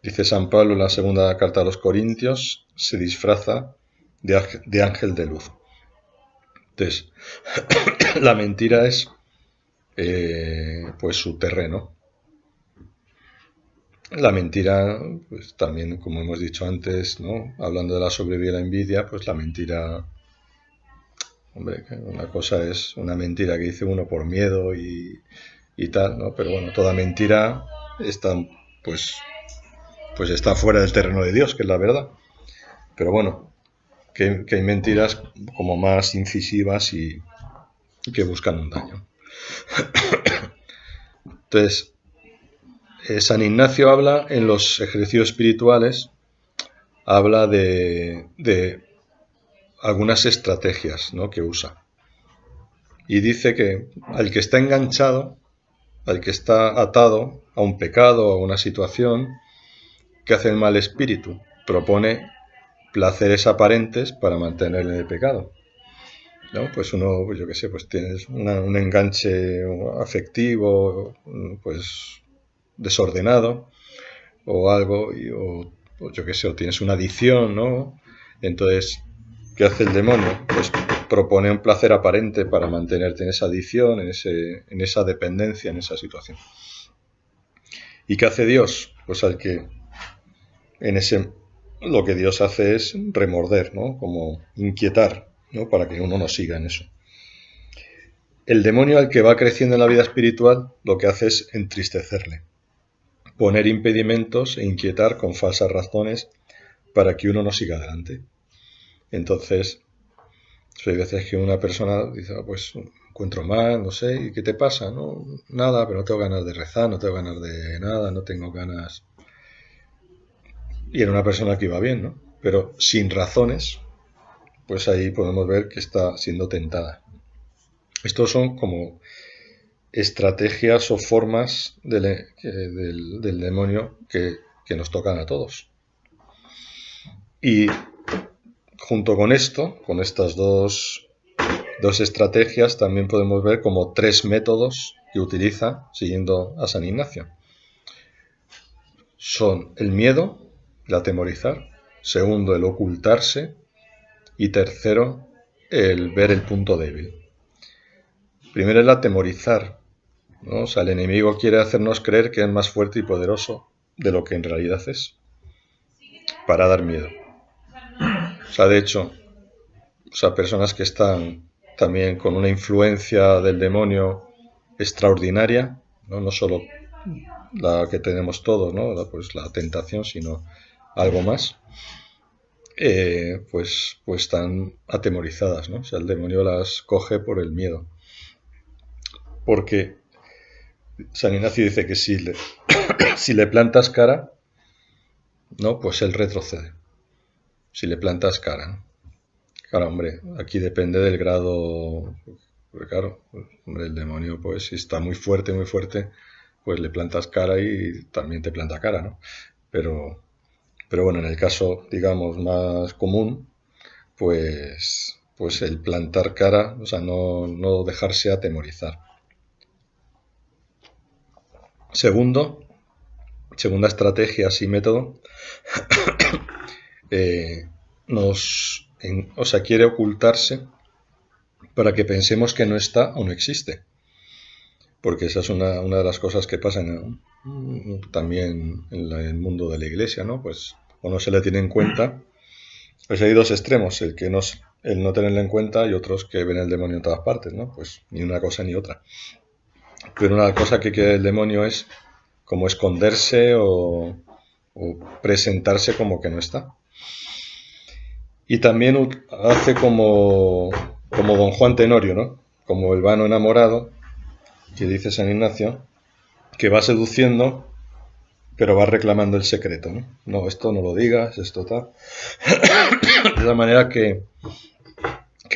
Dice San Pablo en la segunda carta a los Corintios, se disfraza de ángel de luz. Entonces, la mentira es pues su terreno. La mentira, pues también, como hemos dicho antes, ¿no? Hablando de la soberbia y la envidia, pues la mentira, hombre, una cosa es una mentira que dice uno por miedo y tal, ¿no? Pero bueno, toda mentira está, pues está fuera del terreno de Dios, que es la verdad. Pero bueno, que hay mentiras como más incisivas y que buscan un daño. Entonces, San Ignacio habla en los ejercicios espirituales, habla de algunas estrategias, ¿no?, que usa. Y dice que al que está enganchado, al que está atado a un pecado o a una situación, ¿qué hace el mal espíritu? Propone placeres aparentes para mantener en el pecado, ¿no? Pues uno, yo qué sé, pues tienes un enganche afectivo, pues desordenado, o algo, o yo qué sé, o tienes una adicción, ¿no? Entonces, ¿qué hace el demonio? Pues propone un placer aparente para mantenerte en esa adicción, en esa dependencia, en esa situación. ¿Y qué hace Dios? Pues lo que Dios hace es remorder, ¿no? Como inquietar, ¿no? Para que uno no siga en eso. El demonio, al que va creciendo en la vida espiritual, lo que hace es entristecerle, poner impedimentos e inquietar con falsas razones para que uno no siga adelante. Entonces, hay veces que una persona dice, pues encuentro mal, no sé, ¿y qué te pasa? No, nada, pero no tengo ganas de rezar, no tengo ganas de nada, no tengo ganas. Y era una persona que iba bien, ¿no? Pero sin razones, pues ahí podemos ver que está siendo tentada. Estos son como estrategias o formas del demonio que nos tocan a todos. Y junto con esto, con estas dos estrategias, también podemos ver como 3 métodos que utiliza siguiendo a San Ignacio. Son el miedo, el atemorizar; segundo, el ocultarse; y tercero, el ver el punto débil. Primero, el atemorizar, ¿no? O sea, el enemigo quiere hacernos creer que es más fuerte y poderoso de lo que en realidad es, para dar miedo. O sea, de hecho, personas que están también con una influencia del demonio extraordinaria, no solo la que tenemos todos, ¿no? Pues la tentación, sino algo más, pues están atemorizadas, ¿no? O sea, el demonio las coge por el miedo. Porque San Ignacio dice que si le plantas cara, ¿no?, pues él retrocede. Si le plantas cara, ¿no? Claro, hombre, aquí depende del grado. Porque claro, hombre, el demonio, pues si está muy fuerte, pues le plantas cara y también te planta cara, ¿no? Pero bueno, en el caso, digamos, más común, pues pues el plantar cara, o sea, no dejarse atemorizar. Segunda estrategia, así método, quiere ocultarse para que pensemos que no está o no existe. Porque esa es una de las cosas que pasan también en el mundo de la iglesia, ¿no? Pues o no se le tiene en cuenta. Pues hay dos extremos, el no tenerlo en cuenta y otros que ven el demonio en todas partes, ¿no? Pues ni una cosa ni otra. Pero una cosa que quiere el demonio es como esconderse o presentarse como que no está. Y también hace como don Juan Tenorio, ¿no? Como el vano enamorado, que dice San Ignacio, que va seduciendo, pero va reclamando el secreto, ¿no? No, esto no lo digas, esto tal. De la manera que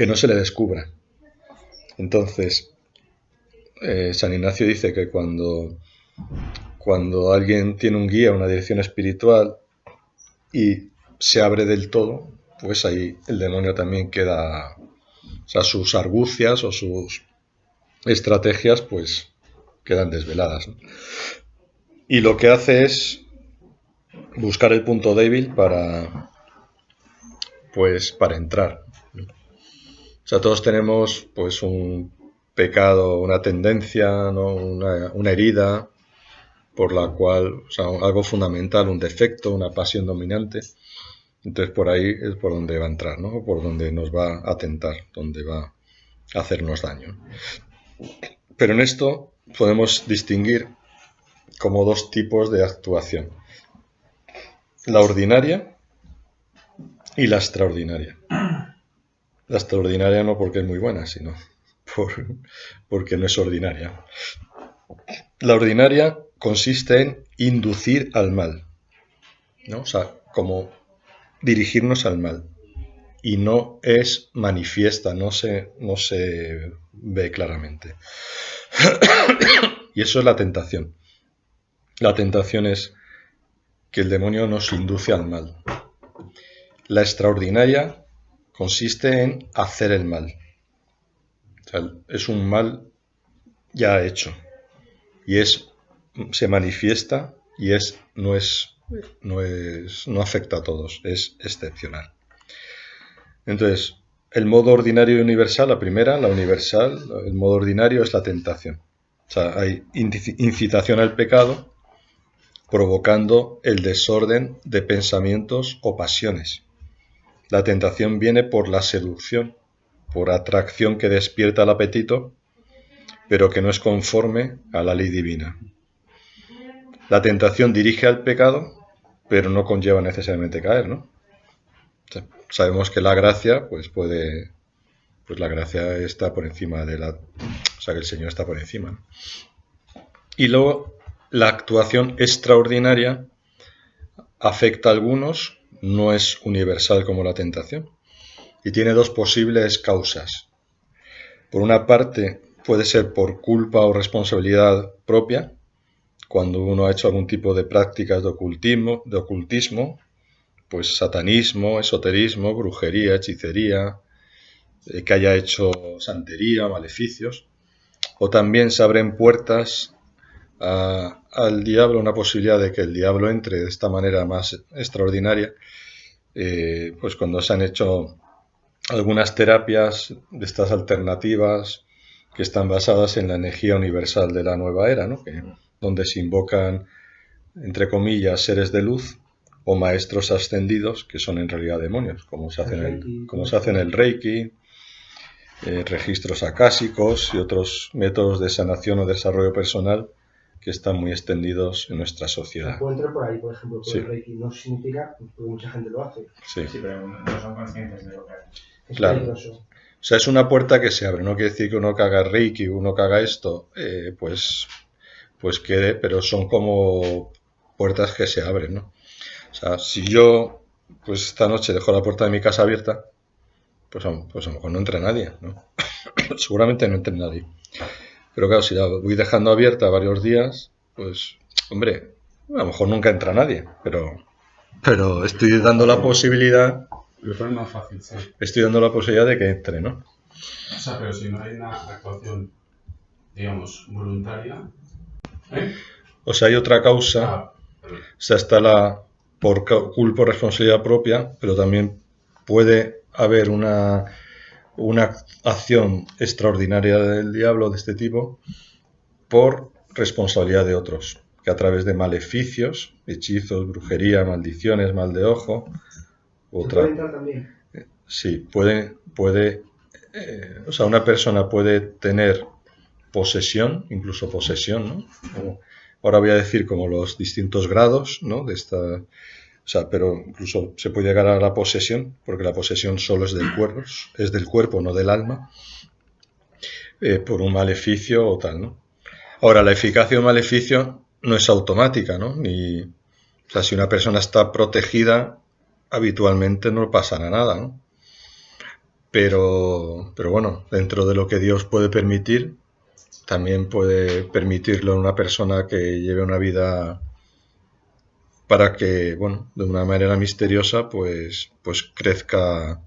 no se le descubra. Entonces, San Ignacio dice que cuando alguien tiene un guía, una dirección espiritual y se abre del todo, pues ahí el demonio también queda, o sea, sus argucias o sus estrategias pues quedan desveladas, ¿no? Y lo que hace es buscar el punto débil para entrar, ¿no? O sea, todos tenemos pues un pecado, una tendencia, ¿no? una herida por la cual, o sea, algo fundamental, un defecto, una pasión dominante. Entonces por ahí es por donde va a entrar, ¿no? Por donde nos va a tentar, donde va a hacernos daño. Pero en esto podemos distinguir como dos tipos de actuación: la ordinaria y la extraordinaria. La extraordinaria no porque es muy buena, sino porque no es ordinaria. La ordinaria consiste en inducir al mal, ¿no? O sea, como dirigirnos al mal. Y no es manifiesta, no se ve claramente. Y eso es la tentación. La tentación es que el demonio nos induce al mal. La extraordinaria consiste en hacer el mal. O sea, es un mal ya hecho. Y se manifiesta y no afecta a todos, es excepcional. Entonces, el modo ordinario y universal, la universal, el modo ordinario es la tentación. O sea, hay incitación al pecado provocando el desorden de pensamientos o pasiones. La tentación viene por la seducción, por atracción que despierta el apetito, pero que no es conforme a la ley divina. La tentación dirige al pecado, pero no conlleva necesariamente caer, ¿no? O sea, sabemos que la gracia, pues la gracia está por encima o sea, que el Señor está por encima, ¿no? Y luego, la actuación extraordinaria afecta a algunos, no es universal como la tentación, y tiene dos posibles causas. Por una parte, puede ser por culpa o responsabilidad propia, cuando uno ha hecho algún tipo de prácticas de ocultismo, pues satanismo, esoterismo, brujería, hechicería, que haya hecho santería, maleficios, o también se abren puertas al diablo, una posibilidad de que el diablo entre de esta manera más extraordinaria, pues cuando se han hecho algunas terapias de estas alternativas que están basadas en la energía universal de la nueva era, ¿no? Donde se invocan, entre comillas, seres de luz o maestros ascendidos que son en realidad demonios, como se hace en el Reiki, registros acásicos y otros métodos de sanación o desarrollo personal que están muy extendidos en nuestra sociedad. Puedo entrar por ahí, por ejemplo, por sí. el Reiki. No significa, porque mucha gente lo hace. Sí, pero no son conscientes de lo que hacen. Es claro. peligroso. O sea, es una puerta que se abre. No quiere decir que uno que haga Reiki, uno que haga esto, pues quede, pero son como puertas que se abren, ¿no? O sea, si yo, pues esta noche dejo la puerta de mi casa abierta, pues a lo mejor no entra nadie, ¿no? Seguramente no entre nadie. Pero claro, si la voy dejando abierta varios días, pues, hombre, a lo mejor nunca entra nadie, pero estoy dando la posibilidad Lo ponen más fácil, sí. Estoy dando la posibilidad de que entre, ¿no? O sea, pero si no hay una actuación, digamos, voluntaria, ¿eh? O sea, hay otra causa, Ah, o sea, está la por culpa o responsabilidad propia, pero también puede haber una acción extraordinaria del diablo de este tipo por responsabilidad de otros, que a través de maleficios, hechizos, brujería, maldiciones, mal de ojo, ¿Se puede entrar también? sí, puede, o sea, una persona puede tener posesión, incluso posesión, ¿no? Ahora voy a decir como los distintos grados, ¿no? De esta, o sea, pero incluso se puede llegar a la posesión, porque la posesión solo es del cuerpo, no del alma, por un maleficio o tal, ¿no? Ahora, la eficacia de un maleficio no es automática, ¿no? O sea, si una persona está protegida, habitualmente no pasará nada, ¿no? Pero bueno, dentro de lo que Dios puede permitir, también puede permitirlo a una persona que lleve una vida para que, bueno, de una manera misteriosa, pues crezca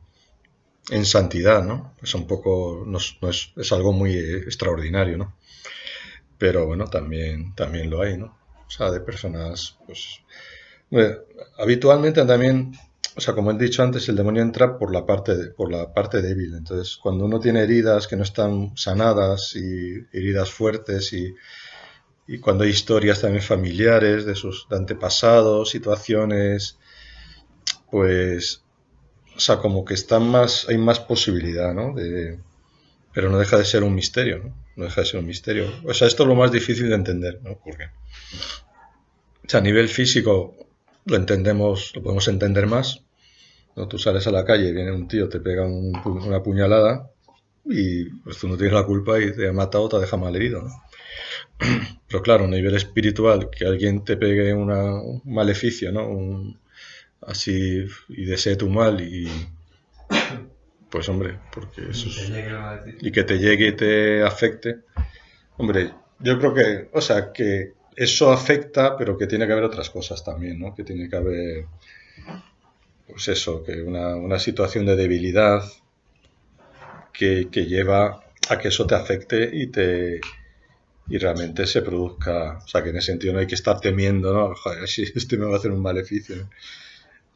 en santidad, ¿no? Es un poco, no es algo muy extraordinario, ¿no? Pero bueno, también lo hay, ¿no? O sea, de personas, pues, habitualmente también, o sea, como he dicho antes, el demonio entra por la parte débil. Entonces, cuando uno tiene heridas que no están sanadas y heridas fuertes y cuando hay historias también familiares de sus antepasados, situaciones, pues, o sea, como que hay más posibilidad, ¿no? Pero no deja de ser un misterio, ¿no? No deja de ser un misterio. O sea, esto es lo más difícil de entender, ¿no? Porque, o sea, a nivel físico lo podemos entender más, ¿no? Tú sales a la calle, viene un tío, te pega una puñalada y pues tú no tienes la culpa y te ha matado o te deja mal herido, ¿no? Pero claro, a nivel espiritual, que alguien te pegue un maleficio, ¿no? Así y desee tu mal y pues hombre, porque eso y que te llegue y te afecte, hombre, yo creo que, o sea, que eso afecta, pero que tiene que haber otras cosas también, ¿no? Que tiene que haber, pues eso, que una situación de debilidad que lleva a que eso te afecte y realmente se produzca, o sea, que en ese sentido no hay que estar temiendo, ¿no? Joder, si este me va a hacer un maleficio, ¿no?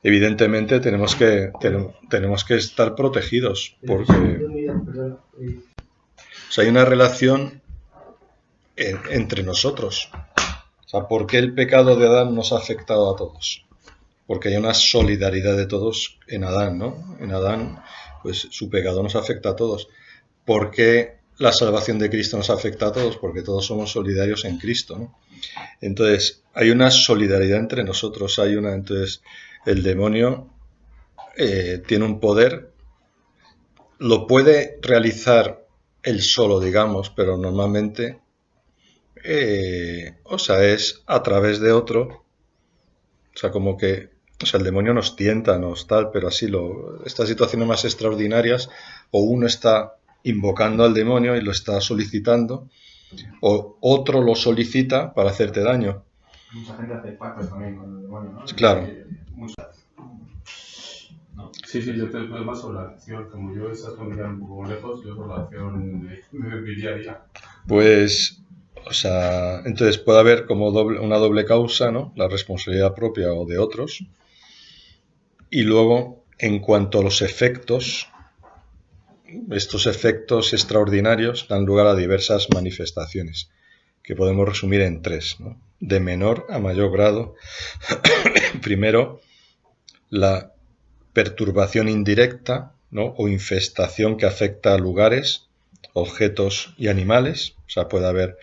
Evidentemente tenemos que estar protegidos porque, o sea, hay una relación entre nosotros. O sea, ¿por qué el pecado de Adán nos ha afectado a todos? Porque hay una solidaridad de todos en Adán, ¿no? En Adán, pues su pecado nos afecta a todos. ¿Por qué la salvación de Cristo nos afecta a todos? Porque todos somos solidarios en Cristo, ¿no? Entonces, hay una solidaridad entre nosotros, entonces, el demonio tiene un poder, lo puede realizar él solo, digamos, pero normalmente, o sea, es a través de otro, o sea, como que, o sea, el demonio nos tienta, nos tal, pero así estas situaciones más extraordinarias, o uno está invocando al demonio y lo está solicitando, o otro lo solicita para hacerte daño. Mucha gente hace pactos también con el demonio, ¿no? Claro. No. Sí, yo te doy más sobre la acción. Como yo esas familias un poco lejos, yo sobre la acción de día a día. Pues, o sea, entonces puede haber como una doble causa, ¿no? La responsabilidad propia o de otros. Y luego, en cuanto a los efectos, estos efectos extraordinarios dan lugar a diversas manifestaciones, que podemos resumir en tres, ¿no? De menor a mayor grado. Primero, la perturbación indirecta, ¿no? O infestación que afecta a lugares, objetos y animales. O sea, puede haber,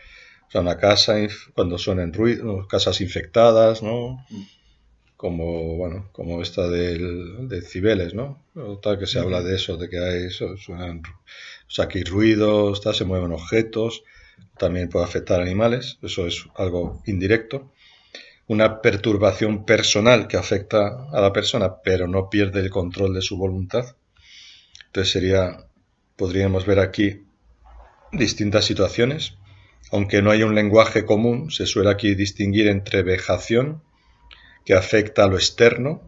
o sea, una casa cuando suenen ruidos, casas infectadas, ¿no? Como esta de Cibeles, ¿no? Tal que se habla de eso, de que hay eso, suenan, o sea, que hay ruidos, se mueven objetos, también puede afectar a animales, eso es algo indirecto. Una perturbación personal que afecta a la persona, pero no pierde el control de su voluntad. Entonces podríamos ver aquí distintas situaciones. Aunque no hay un lenguaje común, se suele aquí distinguir entre vejación, que afecta a lo externo,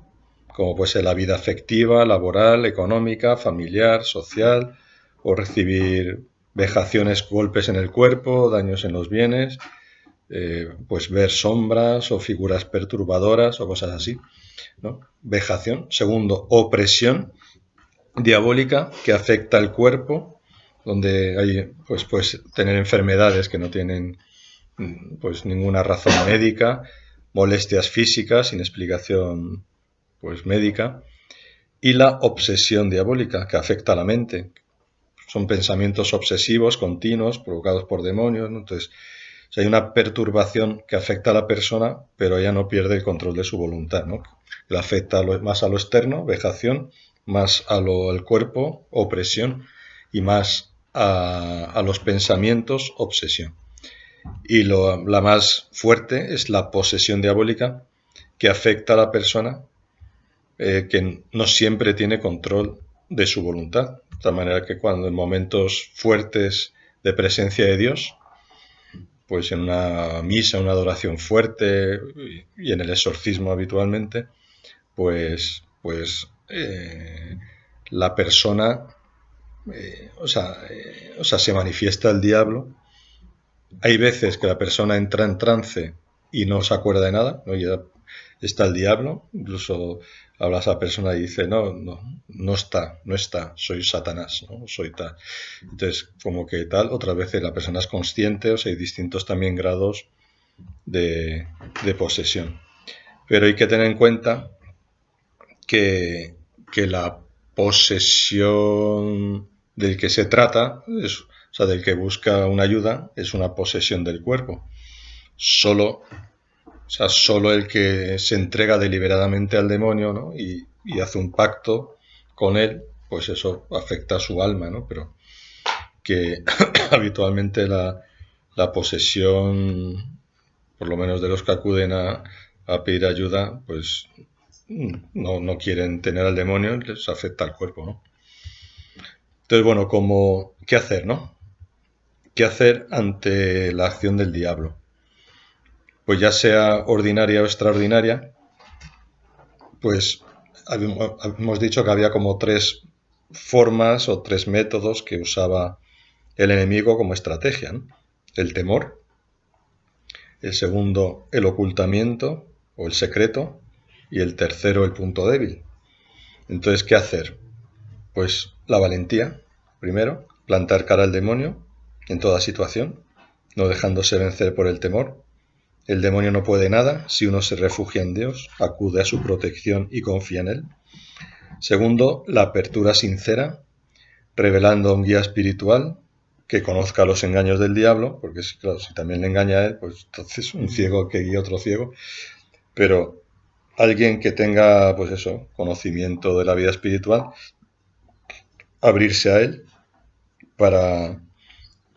como puede ser la vida afectiva, laboral, económica, familiar, social, o recibir vejaciones, golpes en el cuerpo, daños en los bienes, pues ver sombras o figuras perturbadoras o cosas así, ¿no? Vejación. Segundo, opresión diabólica que afecta al cuerpo, donde hay, pues tener enfermedades que no tienen pues ninguna razón médica, molestias físicas sin explicación pues médica, y la obsesión diabólica que afecta a la mente. Son pensamientos obsesivos continuos provocados por demonios, ¿no? Entonces, o sea, hay una perturbación que afecta a la persona, pero ella no pierde el control de su voluntad, ¿no? Le afecta más a lo externo, vejación, más al cuerpo, opresión, y más a los pensamientos, obsesión. Y la más fuerte es la posesión diabólica, que afecta a la persona, que no siempre tiene control de su voluntad. De tal manera que cuando en momentos fuertes de presencia de Dios, pues en una misa, una adoración fuerte y en el exorcismo habitualmente, pues la persona, se manifiesta el diablo. Hay veces que la persona entra en trance y no se acuerda de nada, ¿no? Ya está el diablo, incluso habla a esa persona y dice, no está, soy Satanás, ¿no? Soy tal. Entonces, como que tal, otras veces la persona es consciente, o sea, hay distintos también grados de posesión. Pero hay que tener en cuenta que la posesión del que se trata, o sea, del que busca una ayuda, es una posesión del cuerpo. Solo el que se entrega deliberadamente al demonio, ¿no? y hace un pacto con él, pues eso afecta a su alma, ¿no? Pero que habitualmente la posesión, por lo menos de los que acuden a pedir ayuda, pues no quieren tener al demonio, les afecta al cuerpo, ¿no? Entonces, bueno, ¿qué hacer, no? ¿Qué hacer ante la acción del diablo? Pues ya sea ordinaria o extraordinaria, pues hemos dicho que había como 3 formas o 3 métodos que usaba el enemigo como estrategia, ¿no? El temor, el segundo el ocultamiento o el secreto, y el tercero el punto débil. Entonces, ¿qué hacer? Pues la valentía, primero, plantar cara al demonio en toda situación, no dejándose vencer por el temor. El demonio no puede nada si uno se refugia en Dios, acude a su protección y confía en Él. Segundo, la apertura sincera, revelando a un guía espiritual que conozca los engaños del diablo, porque claro, si también le engaña a él, pues entonces un ciego que guía a otro ciego, pero alguien que tenga, pues eso, conocimiento de la vida espiritual, abrirse a él para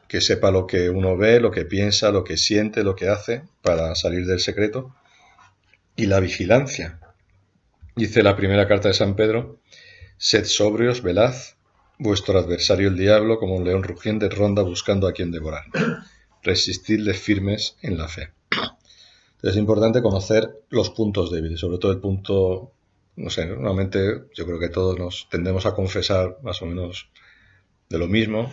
que sepa lo que uno ve, lo que piensa, lo que siente, lo que hace, para salir del secreto. Y la vigilancia. Dice la primera carta de San Pedro, sed sobrios, velad, vuestro adversario el diablo, como un león rugiente, ronda buscando a quien devorar. Resistidle firmes en la fe. Entonces es importante conocer los puntos débiles, sobre todo el punto, no sé, normalmente yo creo que todos nos tendemos a confesar más o menos de lo mismo,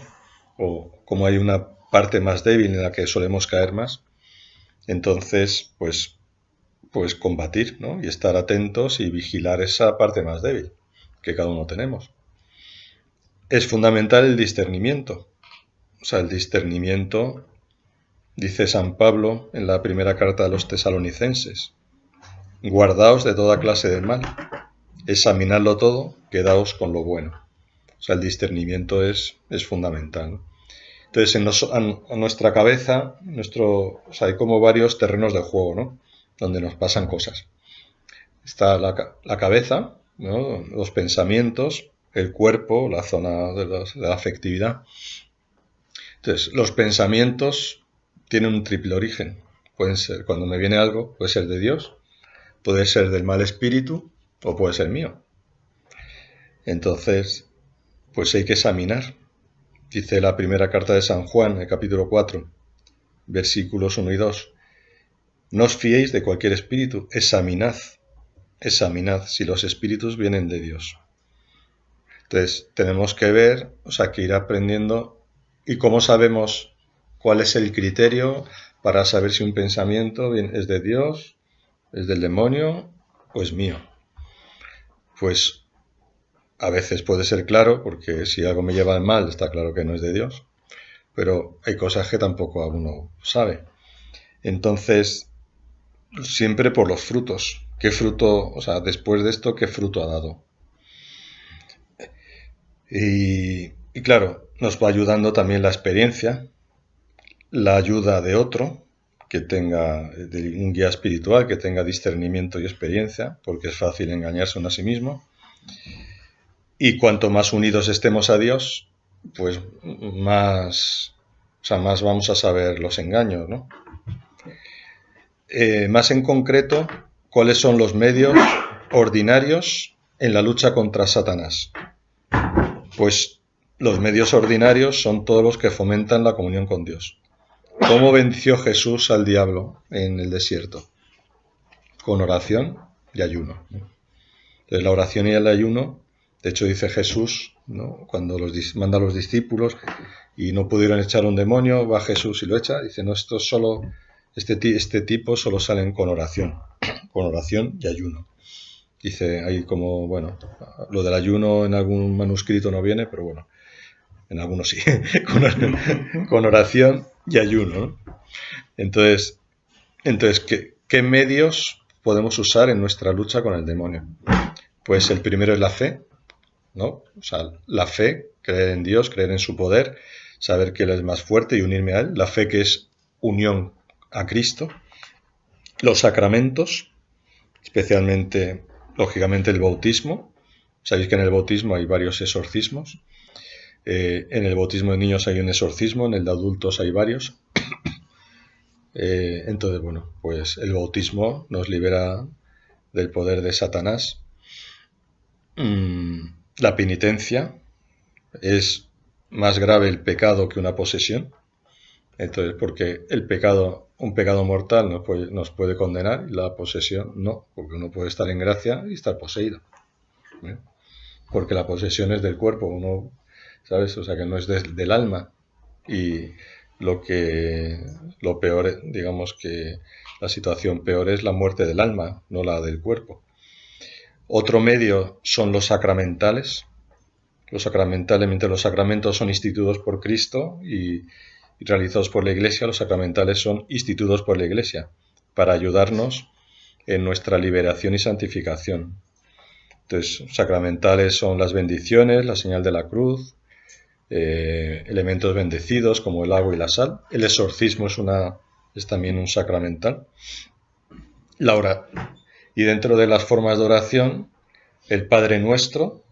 o como hay una parte más débil en la que solemos caer más, entonces pues combatir, ¿no? Y estar atentos y vigilar esa parte más débil que cada uno tenemos. Es fundamental el discernimiento. O sea, el discernimiento, dice San Pablo en la primera carta de los tesalonicenses, guardaos de toda clase de mal, examinadlo todo, quedaos con lo bueno. O sea, el discernimiento es fundamental, ¿no? Entonces, en nuestra cabeza, hay como varios terrenos de juego, ¿no? Donde nos pasan cosas. Está la cabeza, ¿no? Los pensamientos, el cuerpo, la zona de la afectividad. Entonces, los pensamientos tienen un triple origen. Pueden ser, cuando me viene algo, puede ser de Dios, puede ser del mal espíritu o puede ser mío. Entonces, pues hay que examinar. Dice la primera carta de San Juan, el capítulo 4, versículos 1 y 2. No os fiéis de cualquier espíritu, examinad examinad si los espíritus vienen de Dios. Entonces, tenemos que ver, o sea, que ir aprendiendo. ¿Y cómo sabemos cuál es el criterio para saber si un pensamiento es de Dios, es del demonio o es mío? Pues a veces puede ser claro, porque si algo me lleva mal, está claro que no es de Dios, pero hay cosas que tampoco uno sabe. Entonces, siempre por los frutos. ¿Qué fruto, o sea, después de esto, qué fruto ha dado? Y claro, nos va ayudando también la experiencia, la ayuda de otro, que tenga un guía espiritual, que tenga discernimiento y experiencia, porque es fácil engañarse uno a sí mismo. Y cuanto más unidos estemos a Dios, pues más vamos a saber los engaños, ¿no? Más en concreto, ¿cuáles son los medios ordinarios en la lucha contra Satanás? Pues los medios ordinarios son todos los que fomentan la comunión con Dios. ¿Cómo venció Jesús al diablo en el desierto? Con oración y ayuno. Entonces, la oración y el ayuno, de hecho dice Jesús, ¿no? Cuando manda a los discípulos y no pudieron echar un demonio, va Jesús y lo echa, dice, no, esto solo, este tipo solo salen con oración y ayuno. Dice ahí como, bueno, lo del ayuno en algún manuscrito no viene, pero bueno, en algunos sí, con oración y ayuno, ¿no? Entonces ¿qué medios podemos usar en nuestra lucha con el demonio? Pues el primero es la fe, ¿no? O sea, la fe, creer en Dios, creer en su poder, saber que Él es más fuerte y unirme a Él. La fe, que es unión a Cristo. Los sacramentos, especialmente, lógicamente, el bautismo. Sabéis que en el bautismo hay varios exorcismos. En el bautismo de niños hay un exorcismo, en el de adultos hay varios. Entonces, bueno, pues el bautismo nos libera del poder de Satanás. La penitencia, es más grave el pecado que una posesión. Entonces, porque el pecado, un pecado mortal nos puede condenar y la posesión no, porque uno puede estar en gracia y estar poseído. ¿Eh? Porque la posesión es del cuerpo, uno, ¿sabes? O sea, que no es del alma. Y lo peor, digamos que la situación peor es la muerte del alma, no la del cuerpo. Otro medio son los sacramentales. Los sacramentos son instituidos por Cristo y realizados por la Iglesia. Los sacramentales son instituidos por la Iglesia para ayudarnos en nuestra liberación y santificación. Entonces, sacramentales son las bendiciones, la señal de la cruz, elementos bendecidos como el agua y la sal. El exorcismo es también un sacramental. Y dentro de las formas de oración, el Padre Nuestro,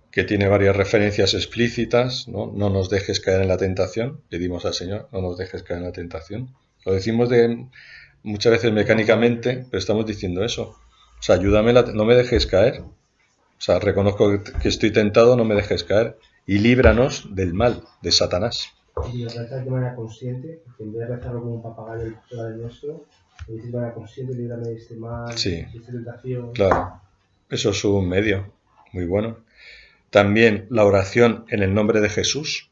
que tiene varias referencias explícitas, ¿no? No nos dejes caer en la tentación, pedimos al Señor, no nos dejes caer en la tentación. Lo decimos muchas veces mecánicamente, pero estamos diciendo eso. O sea, ayúdame, no me dejes caer. O sea, reconozco que estoy tentado, no me dejes caer. Y líbranos del mal, de Satanás. Y lo rezas de manera consciente, porque en vez de rezarlo como un papagayo el Padre Nuestro, lo dices de manera consciente, líbrame de este mal, sí, de esta tentación. Claro, eso es un medio muy bueno. También la oración en el nombre de Jesús.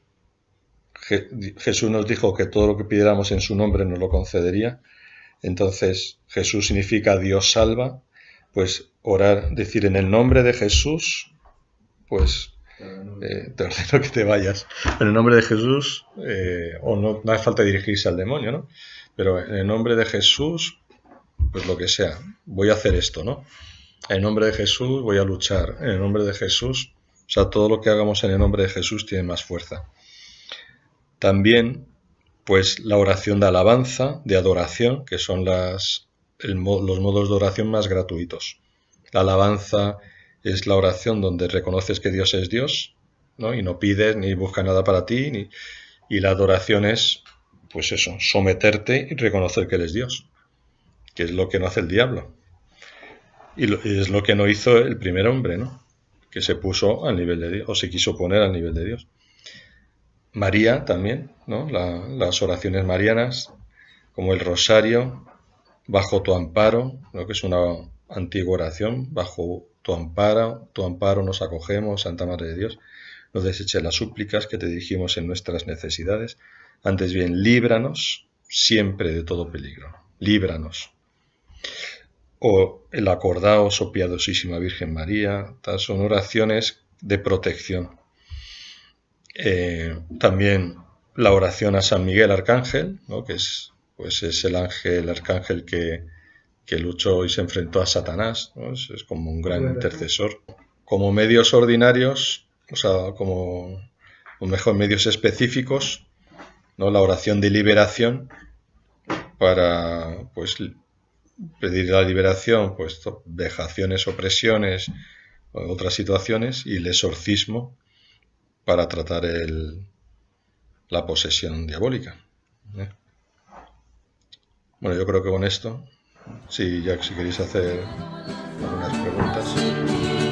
Jesús nos dijo que todo lo que pidiéramos en su nombre nos lo concedería. Entonces, Jesús significa Dios salva. Pues orar, decir en el nombre de Jesús, pues te ordeno que te vayas. En el nombre de Jesús, o no hace falta dirigirse al demonio, ¿no? Pero en el nombre de Jesús, pues lo que sea, voy a hacer esto, ¿no? En el nombre de Jesús voy a luchar. En el nombre de Jesús, o sea, todo lo que hagamos en el nombre de Jesús tiene más fuerza. También, pues la oración de alabanza, de adoración, que son los modos de oración más gratuitos. La alabanza es la oración donde reconoces que Dios es Dios, ¿no? Y no pides ni buscas nada para ti. Y la adoración es, pues eso, someterte y reconocer que Él es Dios, que es lo que no hace el diablo. Y es lo que no hizo el primer hombre, ¿no? Que se puso al nivel de Dios, o se quiso poner al nivel de Dios. María también, ¿no? Las oraciones marianas, como el rosario, bajo tu amparo, ¿no? Que es una antigua oración, bajo tu amparo nos acogemos, Santa Madre de Dios. No deseches las súplicas que te dirigimos en nuestras necesidades, antes bien, líbranos siempre de todo peligro. Líbranos. O el acordaos, oh piadosísima Virgen María, son oraciones de protección. También la oración a San Miguel Arcángel, ¿no? Que es el arcángel que luchó y se enfrentó a Satanás, ¿no? Es como un gran intercesor. Como medios ordinarios, o sea, medios específicos, ¿no? La oración de liberación para, pues, pedir la liberación, pues, vejaciones, opresiones, otras situaciones, y el exorcismo para tratar la posesión diabólica. Bueno, yo creo que con esto, si queréis hacer algunas preguntas.